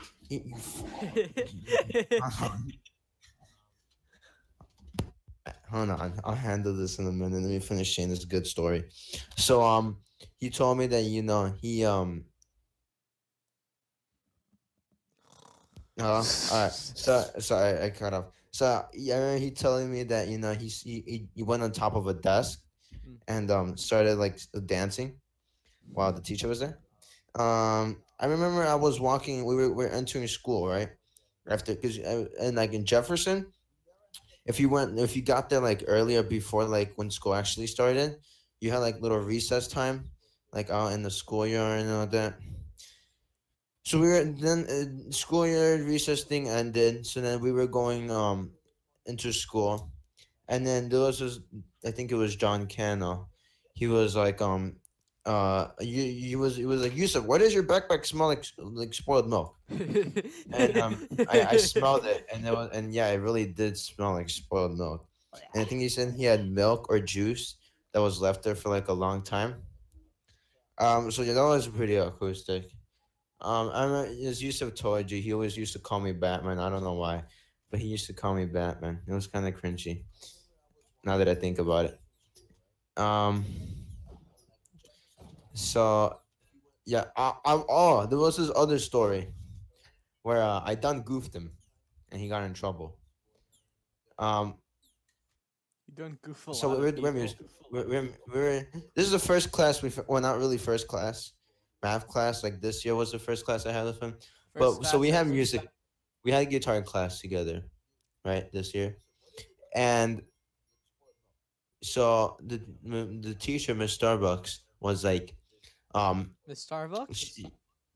on, hold on, I'll handle this in a minute. Let me finish saying this good story. So he told me that all right. So I cut off. So yeah, I remember he telling me that he went on top of a desk Mm. and started like dancing while the teacher was there. I remember I was walking. We were entering school right after because and like in Jefferson, if you got there like earlier before like when school actually started, you had like little recess time, like out in the schoolyard and all that. So we were then school year recess thing ended. So then we were going into school, and then there was this, I think it was John Cano. He was like he was like Yusuf, why does your backpack smell like spoiled milk? And I smelled it, and yeah, it really did smell like spoiled milk. And I think he said he had milk or juice that was left there for like a long time. So yeah, that was pretty acoustic. I remember, as Yusuf told you, he always used to call me Batman. I don't know why, but he used to call me Batman. It was kind of cringy. Now that I think about it. Um. So yeah. There was this other story where I done goofed him, and he got in trouble. Um. You don't goof a So lot of people. this is the first class well, not really first class, math class. Like this year was the first class I had with him. First But so class we had ever. music. We had guitar class together, right, this year. And so the teacher, Miss Starbucks, was like, um, Miss Starbucks.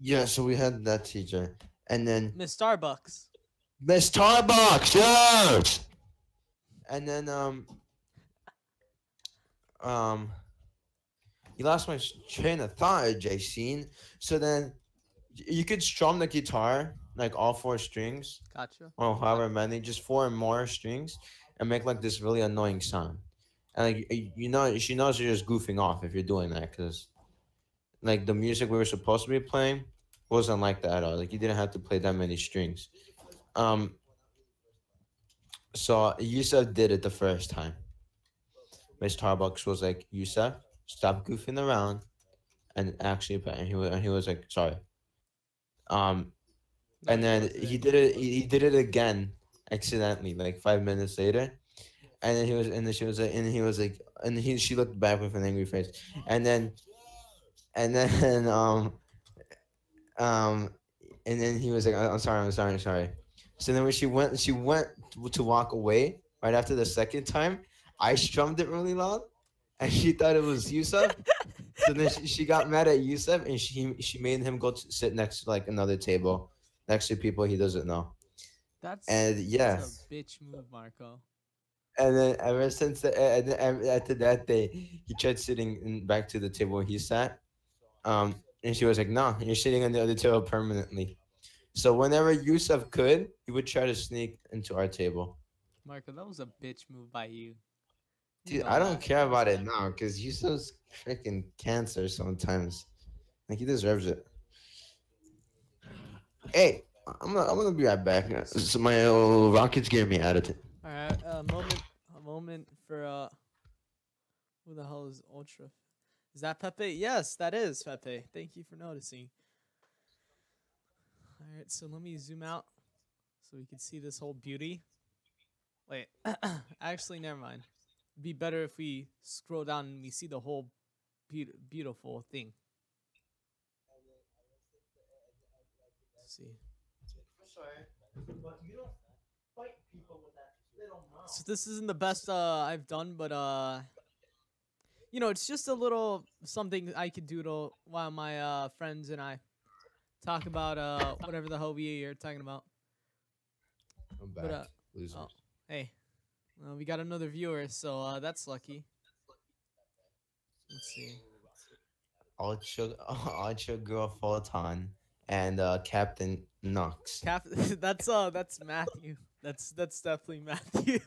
yeah. So we had that teacher, and then Miss Starbucks. Miss Starbucks, yes. And then um, you lost my train of thought, Jacene. So then you could strum the guitar like all four strings, Gotcha. or however many, just four or more strings, and make like this really annoying sound. And like she knows you're just goofing off if you're doing that, because like the music we were supposed to be playing wasn't like that at all. Like you didn't have to play that many strings. Um, so Yusef did it the first time. Miss Starbucks was like, Yusef, stop goofing around and actually play. And he was like, sorry. Um, No, and he then wasn't. he did it again accidentally, like 5 minutes later. And then she was like, and he was like, and she looked back with an angry face. And then and then um and then he was like, I'm sorry, I'm sorry. So then when she went to walk away right after the second time, I strummed it really loud, and she thought it was Yusuf. So then she got mad at Yusuf, and she made him go to sit next to like another table, next to people he doesn't know. That's And that's yeah, a bitch move, Marco. And then ever since and then after that day, he tried sitting back to the table where he sat. And she was like, "No, you're sitting on the other table permanently." So whenever Yusuf could, he would try to sneak into our table. Marco, that was a bitch move by you. You Dude, know I don't that. care about it now because Yusuf's freaking cancer sometimes. Like he deserves it. Hey, I'm gonna be right back. So my Rockets giving me attitude. All right, a moment for who the hell is Ultra? Is that Pepe? Yes, that is Pepe. Thank you for noticing. All right, so let me zoom out so we can see this whole beauty. Wait, actually, never mind. It'd be better if we scroll down and we see the whole beautiful thing. Let's see. So this isn't the best I've done, but it's just a little something I could doodle while my friends and I talk about whatever the hell we are talking about. I'm But back, losers. oh, hey, we got another viewer, so that's lucky. Let's see. Ultra, Ultra Girl Photon and Captain Knox. That's Matthew. That's definitely Matthew.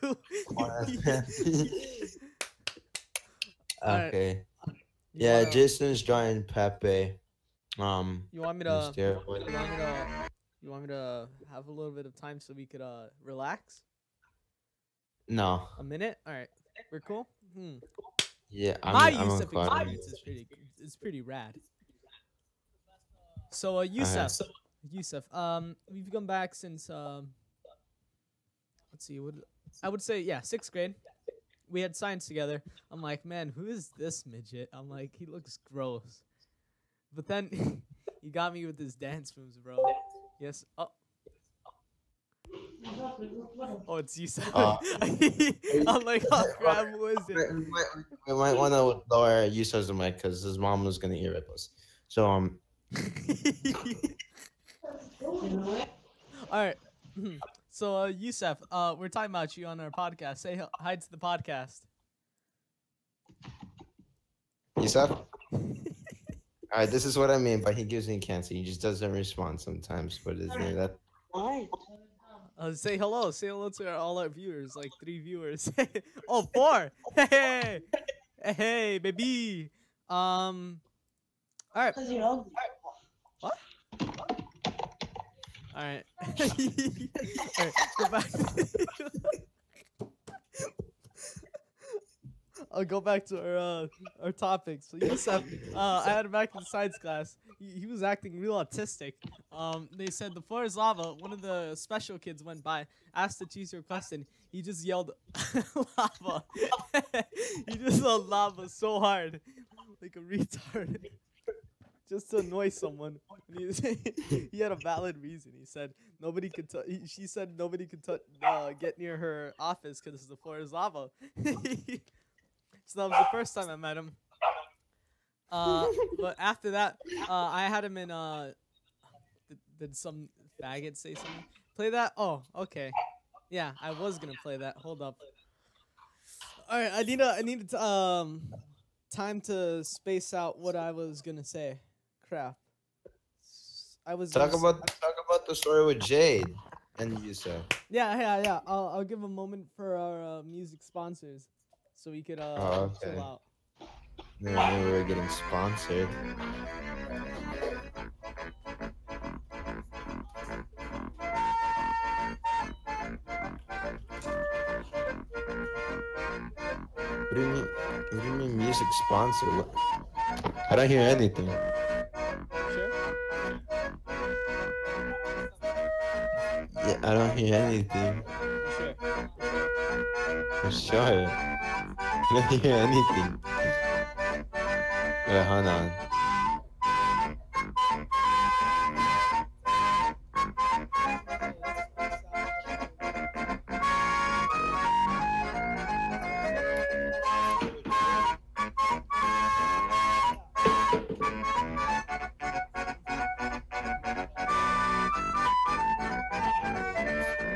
All right. Okay. You Yeah, wanna Jason's drawing Pepe. you want me On the to stairway. you want me to you want me to have a little bit of time so we could relax? No. A minute? All right. We're cool. Yeah, My I'm on Yousef cloud. experience is pretty rad. So Okay. Yousef, we've gone back since let's see, what I would say, yeah, 6th grade. We had science together. I'm like, man, who is this midget? I'm like, he looks gross. But then you got me with his dance moves, bro. Yes. Oh, oh, it's Yousef. Uh, I'm like, oh crap, who is it? we might want to lower Yusuf's mic because his mom was gonna hear us. So All right. So, Yousef, we're talking about you on our podcast. Say hi to the podcast. Yusuf. All right, this is what I mean. But he gives me cancer. He just doesn't respond sometimes. But isn't it that? Say hello. Say hello to all our viewers, like 3 viewers. Oh, 4. Hey, hey, baby. All right. What? All right. All right. Go back. I'll go back to our topics. So Yousef, I had him back in science class. He was acting real autistic. They said the floor is lava. One of the special kids went by, asked to choose your question. He just yelled lava. He just yelled lava so hard, like a retard, just to annoy someone. And he had a valid reason. He said nobody could. She said nobody could get near her office because the floor is lava. So that was the first time I met him. But after that, I had him in. Did some faggot say something? Play that? Oh, okay. Yeah, I was gonna play that. Hold up. All right, I need time to space out what I was gonna say. Crap. I was Talk about the story with Jade and Yusuf. Yeah. I'll give a moment for our music sponsors, so we could Oh, okay. chill out. Maybe we were getting sponsored. What do you mean? What do you mean music sponsor? What? I don't hear anything. Sure. Yeah, I don't hear anything. Sure. For sure. I don't hear anything. Wait, hold on.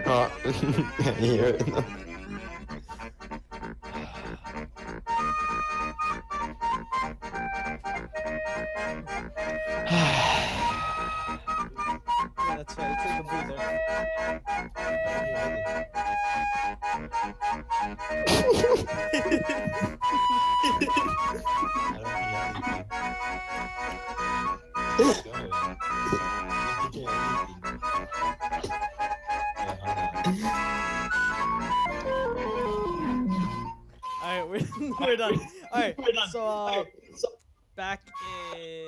Oh, I hear it. I don't hear anything. I don't hear anything. Sorry. I don't hear anything. Wait, hold on. All right, we're done. All right, so back in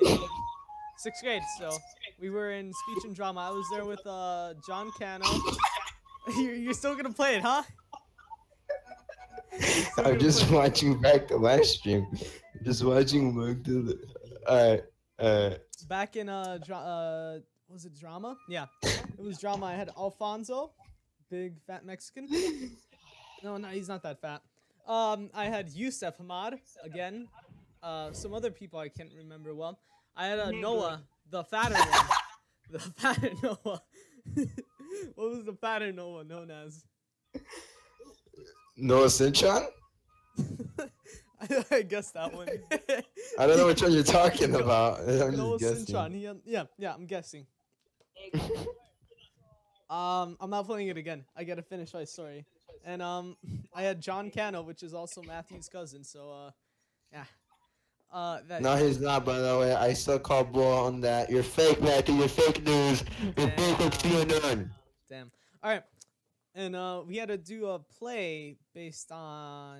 sixth grade, so we were in speech and drama. I was there with John Cano. You're still gonna play it, huh? Still I'm gonna just play it. watching back the live stream. Just watching back to the. Alright, alright. Back in was it drama? Yeah, it was drama. I had Alfonso, big fat Mexican. No, he's not that fat. I had Yousef Hamad again. Some other people I can't remember well. I had Noah, the fatter one. The fatter Noah. What was the fatter Noah known as? Noah Sinchan? I guess that one. I don't know which one you're talking about. I'm Noah just guessing. Sinchan. Yeah, I'm guessing. I'm not playing it again. I gotta finish my story. And I had John Cano, which is also Matthew's cousin. So yeah. That. No, he's not, by the way. I still call bull on that. You're fake, Matthew. You're fake news. You're fake like CNN. Damn. All right. And we had to do a play based on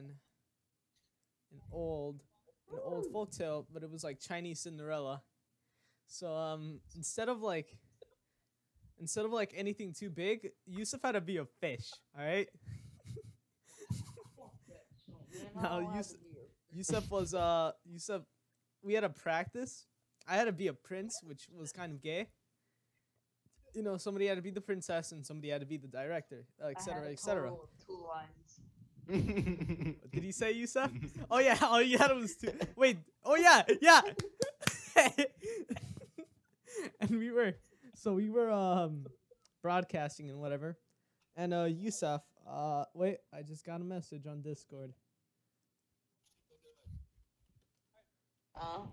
an old folktale, but it was like Chinese Cinderella. So instead of like anything too big, Yousef had to be a fish. All right. No, Yousef was Yousef. We had a practice. I had to be a prince, which was kind of gay. You know, somebody had to be the princess and somebody had to be the director, etc., etc. 2 lines. What did he say, Yousef? Oh yeah, all you had was 2. Wait. Oh yeah. And we were broadcasting and whatever. And Yousef, wait, I just got a message on Discord. All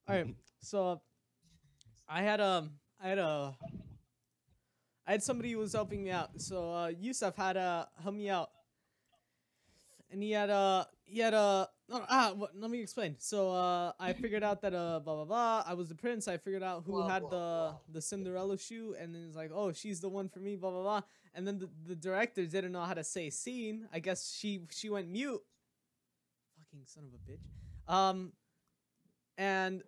right, so I had somebody who was helping me out. So Yousef had to help me out, and let me explain. So I figured out that blah blah blah. I was the prince. I figured out who had the Cinderella shoe, and then it's like, oh, she's the one for me. Blah blah blah. And then the director didn't know how to say scene. I guess she went mute. Fucking son of a bitch. And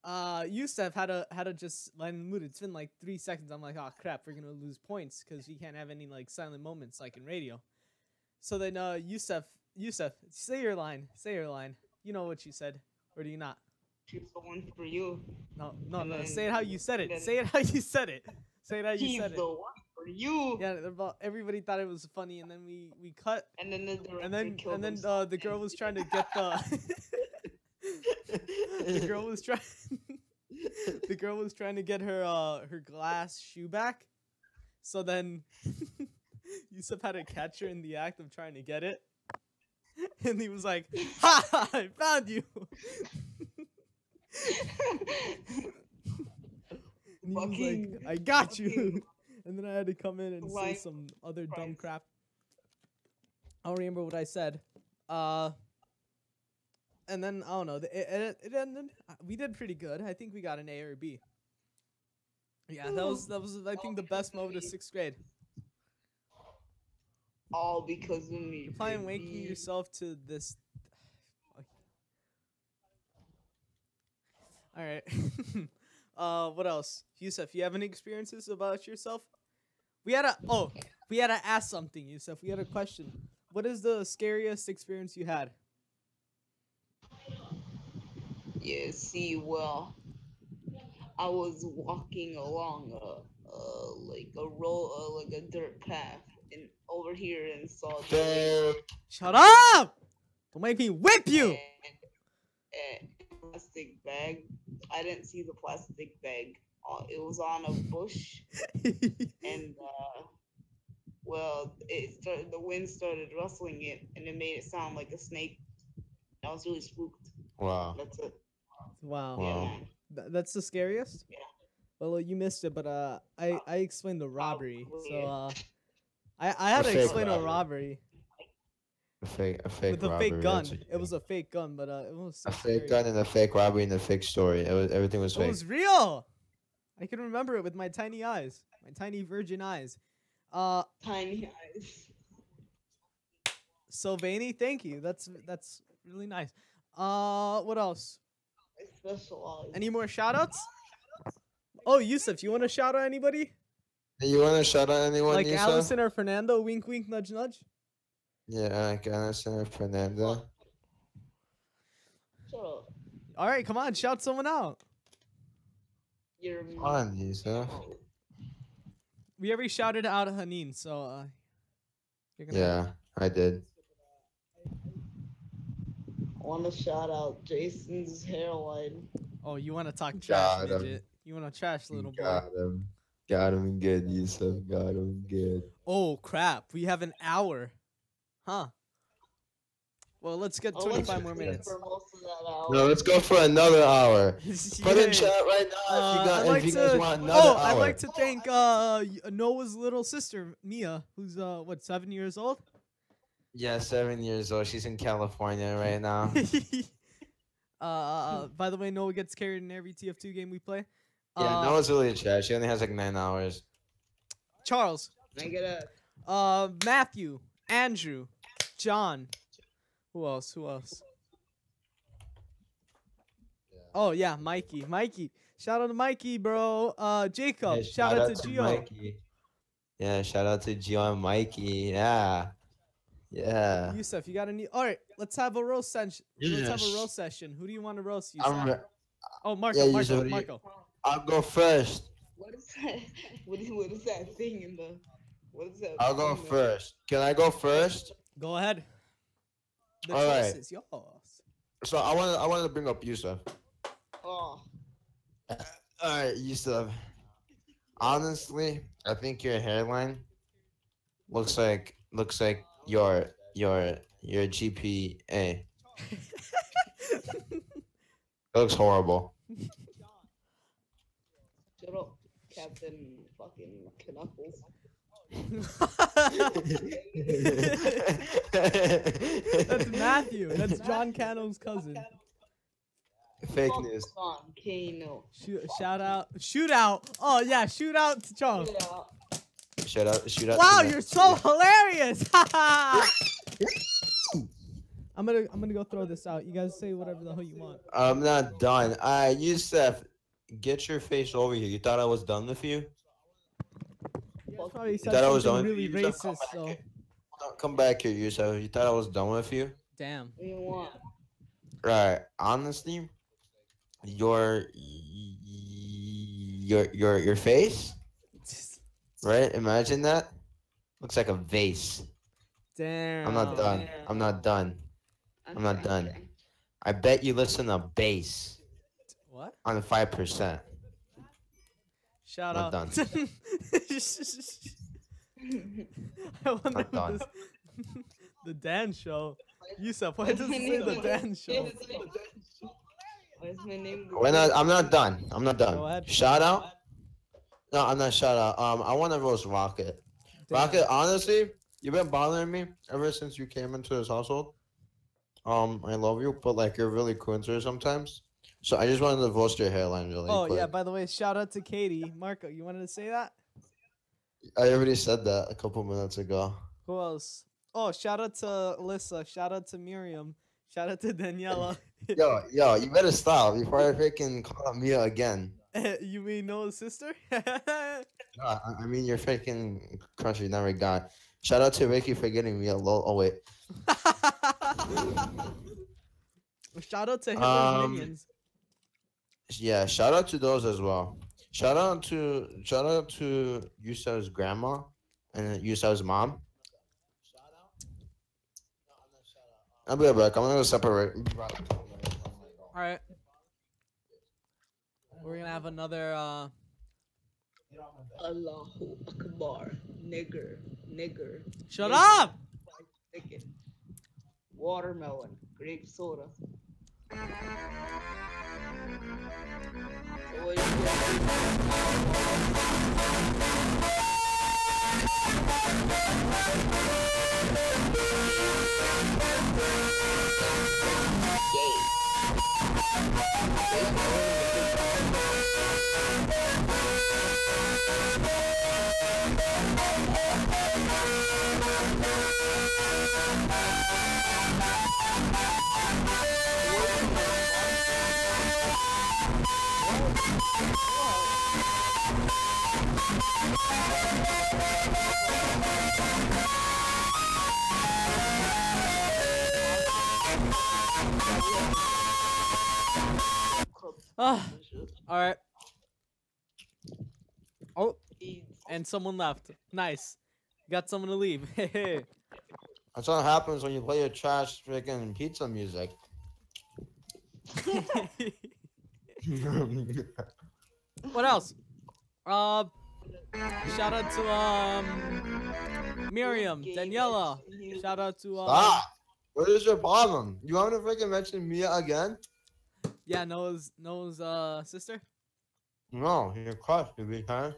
Yousef had to just let him mute. It's been like 3 seconds. I'm like, oh crap, we're gonna lose points because we can't have any like silent moments like in radio. So then Yousef, say your line. Say your line. You know what you said, or do you not? She's the one for you. No. Say it how you said it. Say it how you said it. Say it how you said it. She's the one for you. Yeah, everybody thought it was funny, and then we cut. And then the director And then the girl was trying to get the. The girl was trying. The girl was trying to get her glass shoe back. So then, Yousef had to catch her in the act of trying to get it, and he was like, "Ha! I found you." And he was like, "I got you." And then I had to come in and say some other dumb crap. I don't remember what I said. And then I don't know. It ended. We did pretty good. I think we got an A or a B. Yeah, that was I think the best moment of 6th grade. All because of me. You're probably waking yourself to this. All right. What else? Yousef, you have any experiences about yourself? We had to ask something, Yousef. We had a question. What is the scariest experience you had? Yeah, see, well, I was walking along like a dirt path over here and saw Shut up! Don't make me whip you! And plastic bag. I didn't see the plastic bag. It was on a bush, and the wind started rustling it, and it made it sound like a snake. I was really spooked. Wow. That's it. Wow. Yeah, man. That's the scariest? Yeah. Well, you missed it, but I explained the robbery. So Probably. I A had to fake explain a robbery. robbery A fake with a fake robbery. That's gun. what you It was mean. a fake gun, but it was A so fake scary. gun and a fake robbery and a fake story. Everything was It fake. was real. I can remember it with my tiny eyes, my tiny virgin eyes. Uh, Tiny eyes. Sylvani, thank you. That's really nice. What else? I specialize. Any more shout outs? Oh, Yousef, you want to shout out anybody? Hey, you want to shout out anyone, Like Yusa? Allison or Fernando? Wink, wink, nudge, nudge. Yeah, like Anderson or Fernando. Shut up. All right, come on, shout someone out. You're Come on, Yusa. oh, We already shouted out Hanin, so you're gonna. Yeah, I did. I want to shout out Jason's hairline. Oh, you want to talk trash, Got him. midget? You want to trash, little boy? Got him. Got him good, Yusuf. Got him good. Oh crap, we have an hour, huh? Well, let's get I'll let 25 you more speak minutes. For most of that hour. No, let's go for another hour. Put in Yay. chat right now if you got I'd if you guys want another oh, hour. I'd like to thank Noah's little sister Mia, who's what 7 years old. Yeah, 7 years old. She's in California right now. By the way, Noah gets carried in every TF2 game we play. Yeah, Noah's really trash. She only has like 9 hours. Charles, I get a Matthew, Andrew, John. Who else? Who else? Oh yeah, Mikey. Mikey. Shout out to Mikey, bro. Jacob. Yeah, shout out to Gio. Mikey. Yeah, shout out to Gio and Mikey. Yeah. Yeah. Yousef, you got any? All right, let's have a roast session. Let's have a Yes. roast session. Who do you want to roast, I'm Yousef? re- Oh, Marco. Yeah, Marco. Yousef, what do you- Marco. I'll go first. what is that? What is that thing in the? What is that? I'll go thing that- first. Can I go first? Go ahead. The All choice right. is yours. So I wanted to bring up Yusuf. Oh, All right, Yusuf. Honestly, I think your hairline looks like your GPA. It looks horrible. shut up, Captain fucking Knuckles. That's Matthew. That's John Cano's cousin. Fake Fuck news. on Kano. Shout out. Shootout. Oh yeah, shoot out to Charles. Yeah. Shoot out. Wow, to you're so hilarious. I'm gonna go throw this out. You guys say whatever the hell you want. I'm not done. Yusuf, get your face over here. You thought I was done with you? You guys probably said thought I was something done? really Yusuf, come racist. back So here. Come back here, Yusuf. You thought I was done with you? damn. What do you want? Right. Honestly, your face, right? Imagine that. Looks like a vase. Damn. I'm not done. I'm not done. I'm not done. I bet you listen to bass What? on 5%. Shout Not out. done. I wonder Not done. what this, the Dan show. Yousef, why does it say the Dan show? What's my name? I'm not done. I'm not done. Go ahead. Shout out. No, I'm not shout out. I want to roast Rocket. Damn. Rocket, honestly, you've been bothering me ever since you came into this household. I love you, but like you're really cool sometimes. So I just wanted to roast your hairline really Oh quick. yeah, by the way, shout out to Katie. Marco, you wanted to say that? I already said that a couple minutes ago. Who else? Oh, shout out to Alyssa. Shout out to Miriam. Shout out to Daniela. Yo, you better stop before I freaking call out Mia again. You mean Noah's sister? No, I mean your freaking crush you never got. Shout out to Ricky for getting me a low. Oh wait. Shout out to Hitler's minions. Yeah, shout out to those as well. Shout out to Yusuf's grandma and Yusuf's mom. I'll be right back. I'm gonna go separate. All right. We're gonna have another. Allahu Akbar. Nigger. Shut up! Chicken. Watermelon. Grape soda. So What is Ah, all right. Oh, and someone left. Nice. Got someone to leave. Hey. That's what happens when you play your trash freaking pizza music. What else? Shout out to Miriam, Daniela. Shout out to Stop! What is your problem? You want to freaking mention Mia again? yeah, Noah's sister. No, your crush, to be kind.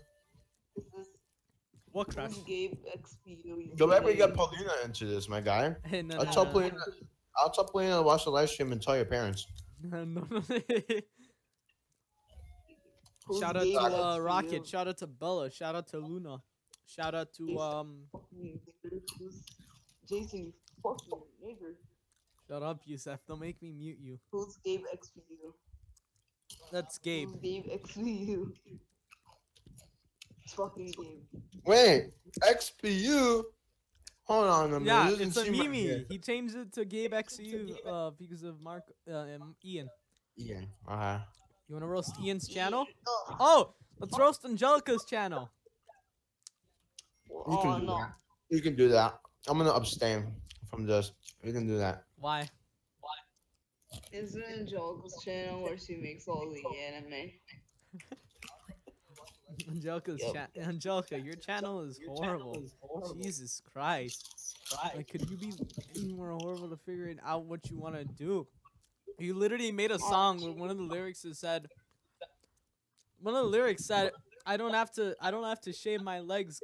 What crush? Who gave XP? Don't let me get Paulina into this, my guy. Hey, no, I'll no, tell no. Paulina. I'll tell Paulina to watch the live stream and tell your parents. No, no. Who Shout out gave to XP? Rocket. Shout out to Bella. Shout out to Luna. Shout out to Jason, you fucking nigger. Shut up, Yousef. Don't make me mute you. Who's gave XP? That's Gabe. Who gave XP? It's fucking Gabe. Wait, XPU? Hold on a minute. Yeah, It doesn't it's a seem right Mimi. here. He changed it to Gabe XU because of Mark Ian. Yeah. Uh-huh. You wanna roast Ian's channel? Oh, let's roast Angelica's channel. You Oh can do no. that. You can do that. I'm gonna abstain from this. You can do that. Why? Isn't it Angelica's channel where she makes all the anime? Angelica, your channel is horrible. Jesus Christ. Like, could you be any more horrible to figuring out what you want to do? You literally made a song where one of the lyrics said, I don't have to shave my legs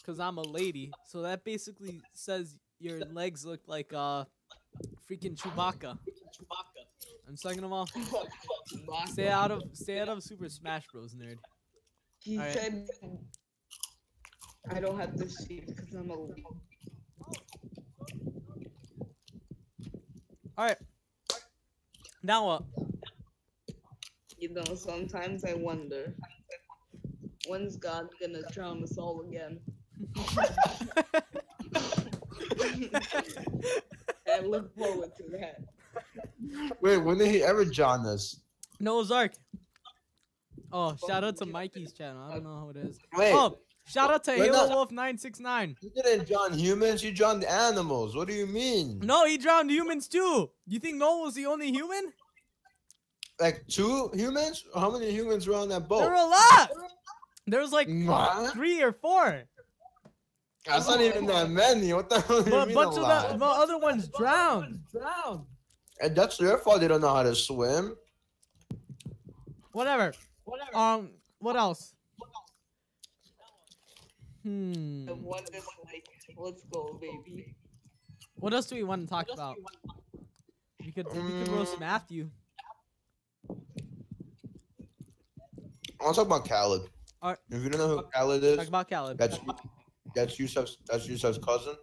cause I'm a lady. So that basically says your legs look like freaking Chewbacca. I'm sucking them off. Stay out of Super Smash Bros, nerd. He Alright. said, I don't have to shave because I'm a lady. Alright. Now what? You know, sometimes I wonder, when's God gonna drown us all again? I look forward to that. Wait, when did he ever join us? Noah's Ark. Oh, shout out to Mikey's channel. I don't know how it is. Wait. Oh, shout out to Wait, Halo no. Wolf 969. You didn't join humans, you joined the animals. What do you mean? No, he drowned humans too. You think Noah was the only human? Like 2 humans? How many humans were on that boat? There were a lot. There was like What? 3 or 4. That's not even that many. What the hell do you But a mean bunch a of lot? the other ones drowned. And that's their fault they don't know how to swim. Whatever. What else? Hmm. The one that's like, let's go, baby. What else do we want to talk about? We could roast Matthew. I want to talk about Khaled. Alright. If you don't know who Khaled Talk is, about Khaled. that's Yousef's cousin.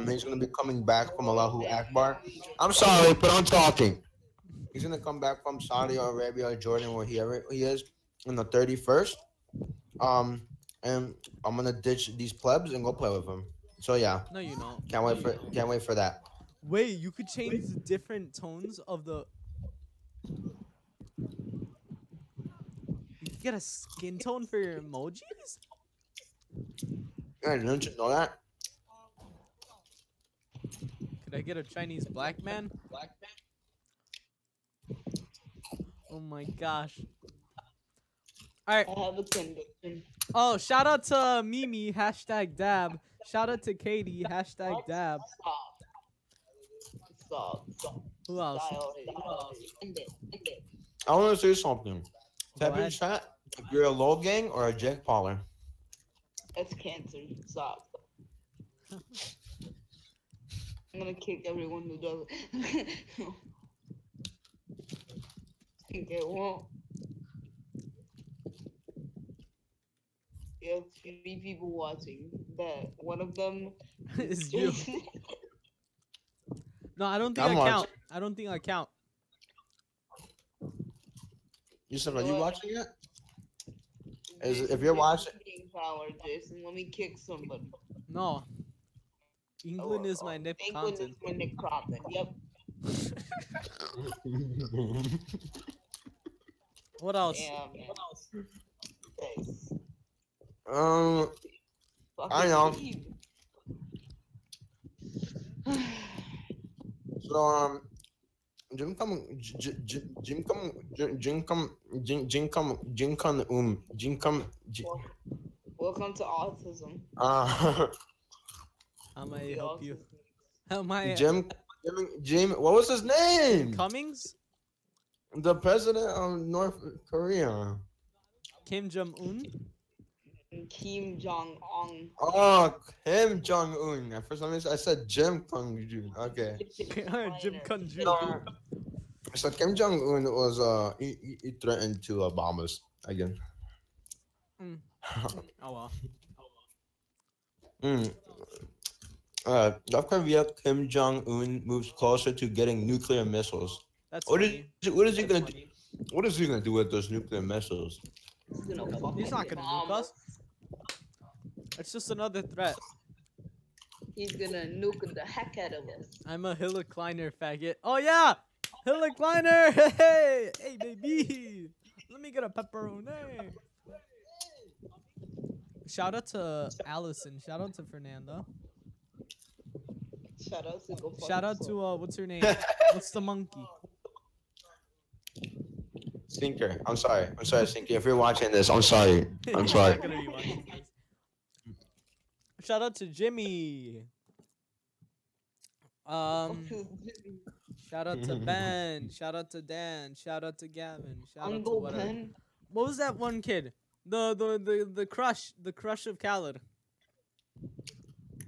He's gonna be coming back from Allahu Akbar. I'm sorry, but I'm talking. He's gonna come back from Saudi Arabia or Jordan, where he is, on the 31st. And I'm gonna ditch these plebs and go play with him. So yeah, No, you don't. can't wait for that. Wait, you could change the different tones of the. You could get a skin tone for your emojis? Yeah, didn't you know that? Could I get a Chinese black man? Oh my gosh. Alright. I have a conviction. Oh, shout out to Mimi, #dab. Shout out to Katie, #dab. Stop. Who else? End it. I want to say something. Go Type in ahead. chat if you're a low gang or a Jack Pauler. It's cancer. Stop. I'm gonna kick everyone who does it. Think it won't. You have 3 people watching. That one of them It's you. Jason. No, I don't think I'm I watching. count. I don't think I count. Yousef, You are know you what? watching it? If Jason you're takes watching, being power, Jason. Let me kick somebody. No. England is my nip England content. is my Nick Crompton. Yep. What else? Damn, man. Thanks. I know. Leave. So Jim come Jim come Jim come Jim come Jim come Jim come Welcome to autism. How may I The help you? autism. How am I? Jim what was his name? Cummings? The president of North Korea. Kim Jong Un? Kim Jong Un. Oh, Kim Jong Un. At first, I said Jim Kung Jun. Okay. Jim Kun Jun. So Kim Jong Un was he threatened to bomb us again. Mm. Oh well. North Korea Kim Jong Un moves closer to getting nuclear missiles. That's What is funny. what is he gonna do? What is he gonna do with those nuclear missiles? He's gonna He's fucking not gonna nuke bomb us. It's just another threat. He's gonna nuke the heck out of us. I'm a Hilla Kleiner faggot. Oh yeah! Hilla Kleiner! Hey! Hey baby! Let me get a pepperoni. Shout out to Allison. Shout out to Fernanda. Shout out to go fuck Shout out yourself. to what's her name? What's the monkey? Stinker. I'm sorry, Stinker. If you're watching this, I'm sorry. I'm He's sorry. not gonna be watching this. Shout out to Jimmy. Shout out to Ben. Shout out to Dan. Shout out to Gavin. Shout out to Uncle whatever. Ben. What was that one kid? The crush of Khaled.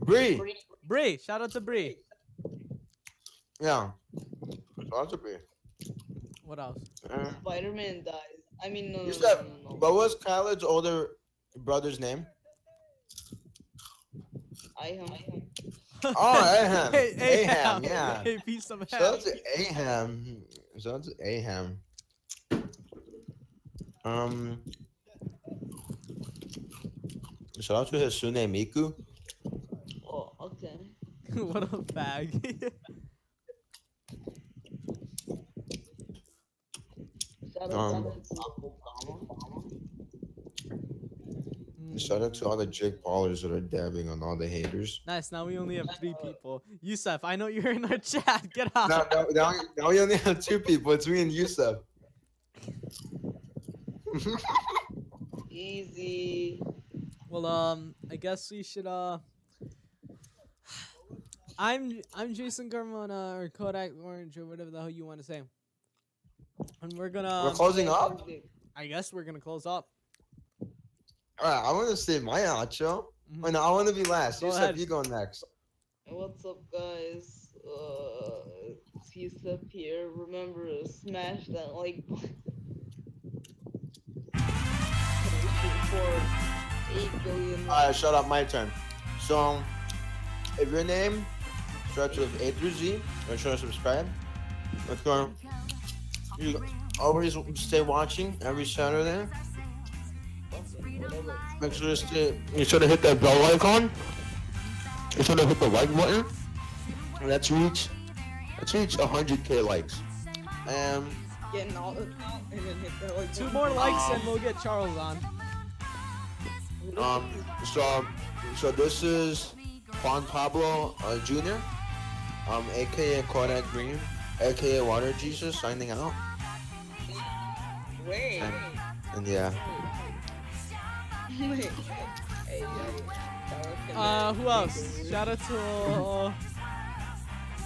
Bree. Bree. Shout out to Bree. Yeah. Shout out Bree. What else? Spider-Man dies. I mean, no, You no, said, no, no, no. what was Khaled's older brother's name? I am. Oh, Aham. Hey, Aham, yeah. Hey, piece of Shout out ham. to Aham. Shout out to Aham. Shout out to Hisune Miku. Oh, okay. What a fag. Shout Um, out to Obama. Shout out to all the Jake Paulers that are dabbing on all the haters. Nice. Now we only have 3 people. Yousef, I know you're in our chat. Get out. Now we only have 2 people. It's me and Yousef. Easy. Well, I guess we should I'm Jason Carmona or Kodak Orange or whatever the hell you want to say. And we're gonna We're closing up? I guess we're gonna close up. Alright, I want to say my outro. Mhm. Wait, no, I want to be last. Go Yousef, ahead. you go next. What's up, guys? It's Yousef here. Remember to smash that like button. For 8 billion. Alright, shut up. My turn. So, if your name starts with A through Z, make sure to subscribe. Let's go. You always stay watching every Saturday. Make sure to hit that bell icon. Make sure to hit the like button. And let's reach 100K likes. And Getting all the top and then hit that like 2 more likes and we'll get Charles on. so this is Juan Pablo Jr. AKA Kodak Green, AKA Water Jesus, signing out. Wait. And yeah. Wait. Hey, yo. Who else? Shout out to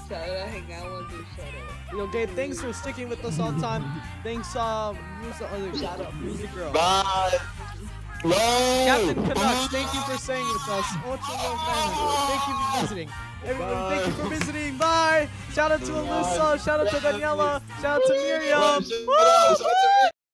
Shout out, hang out, one do shout out. Okay, thanks for sticking with us all the time. Thanks, who's the other shout out? Music Girl. Bye. Captain Canucks, thank you for staying with us. Ultra Love Manager, thank you for visiting. Everybody, thank you for visiting. Bye. Shout out to Alyssa. Shout out to Daniela. Shout out to Miriam. Shout out to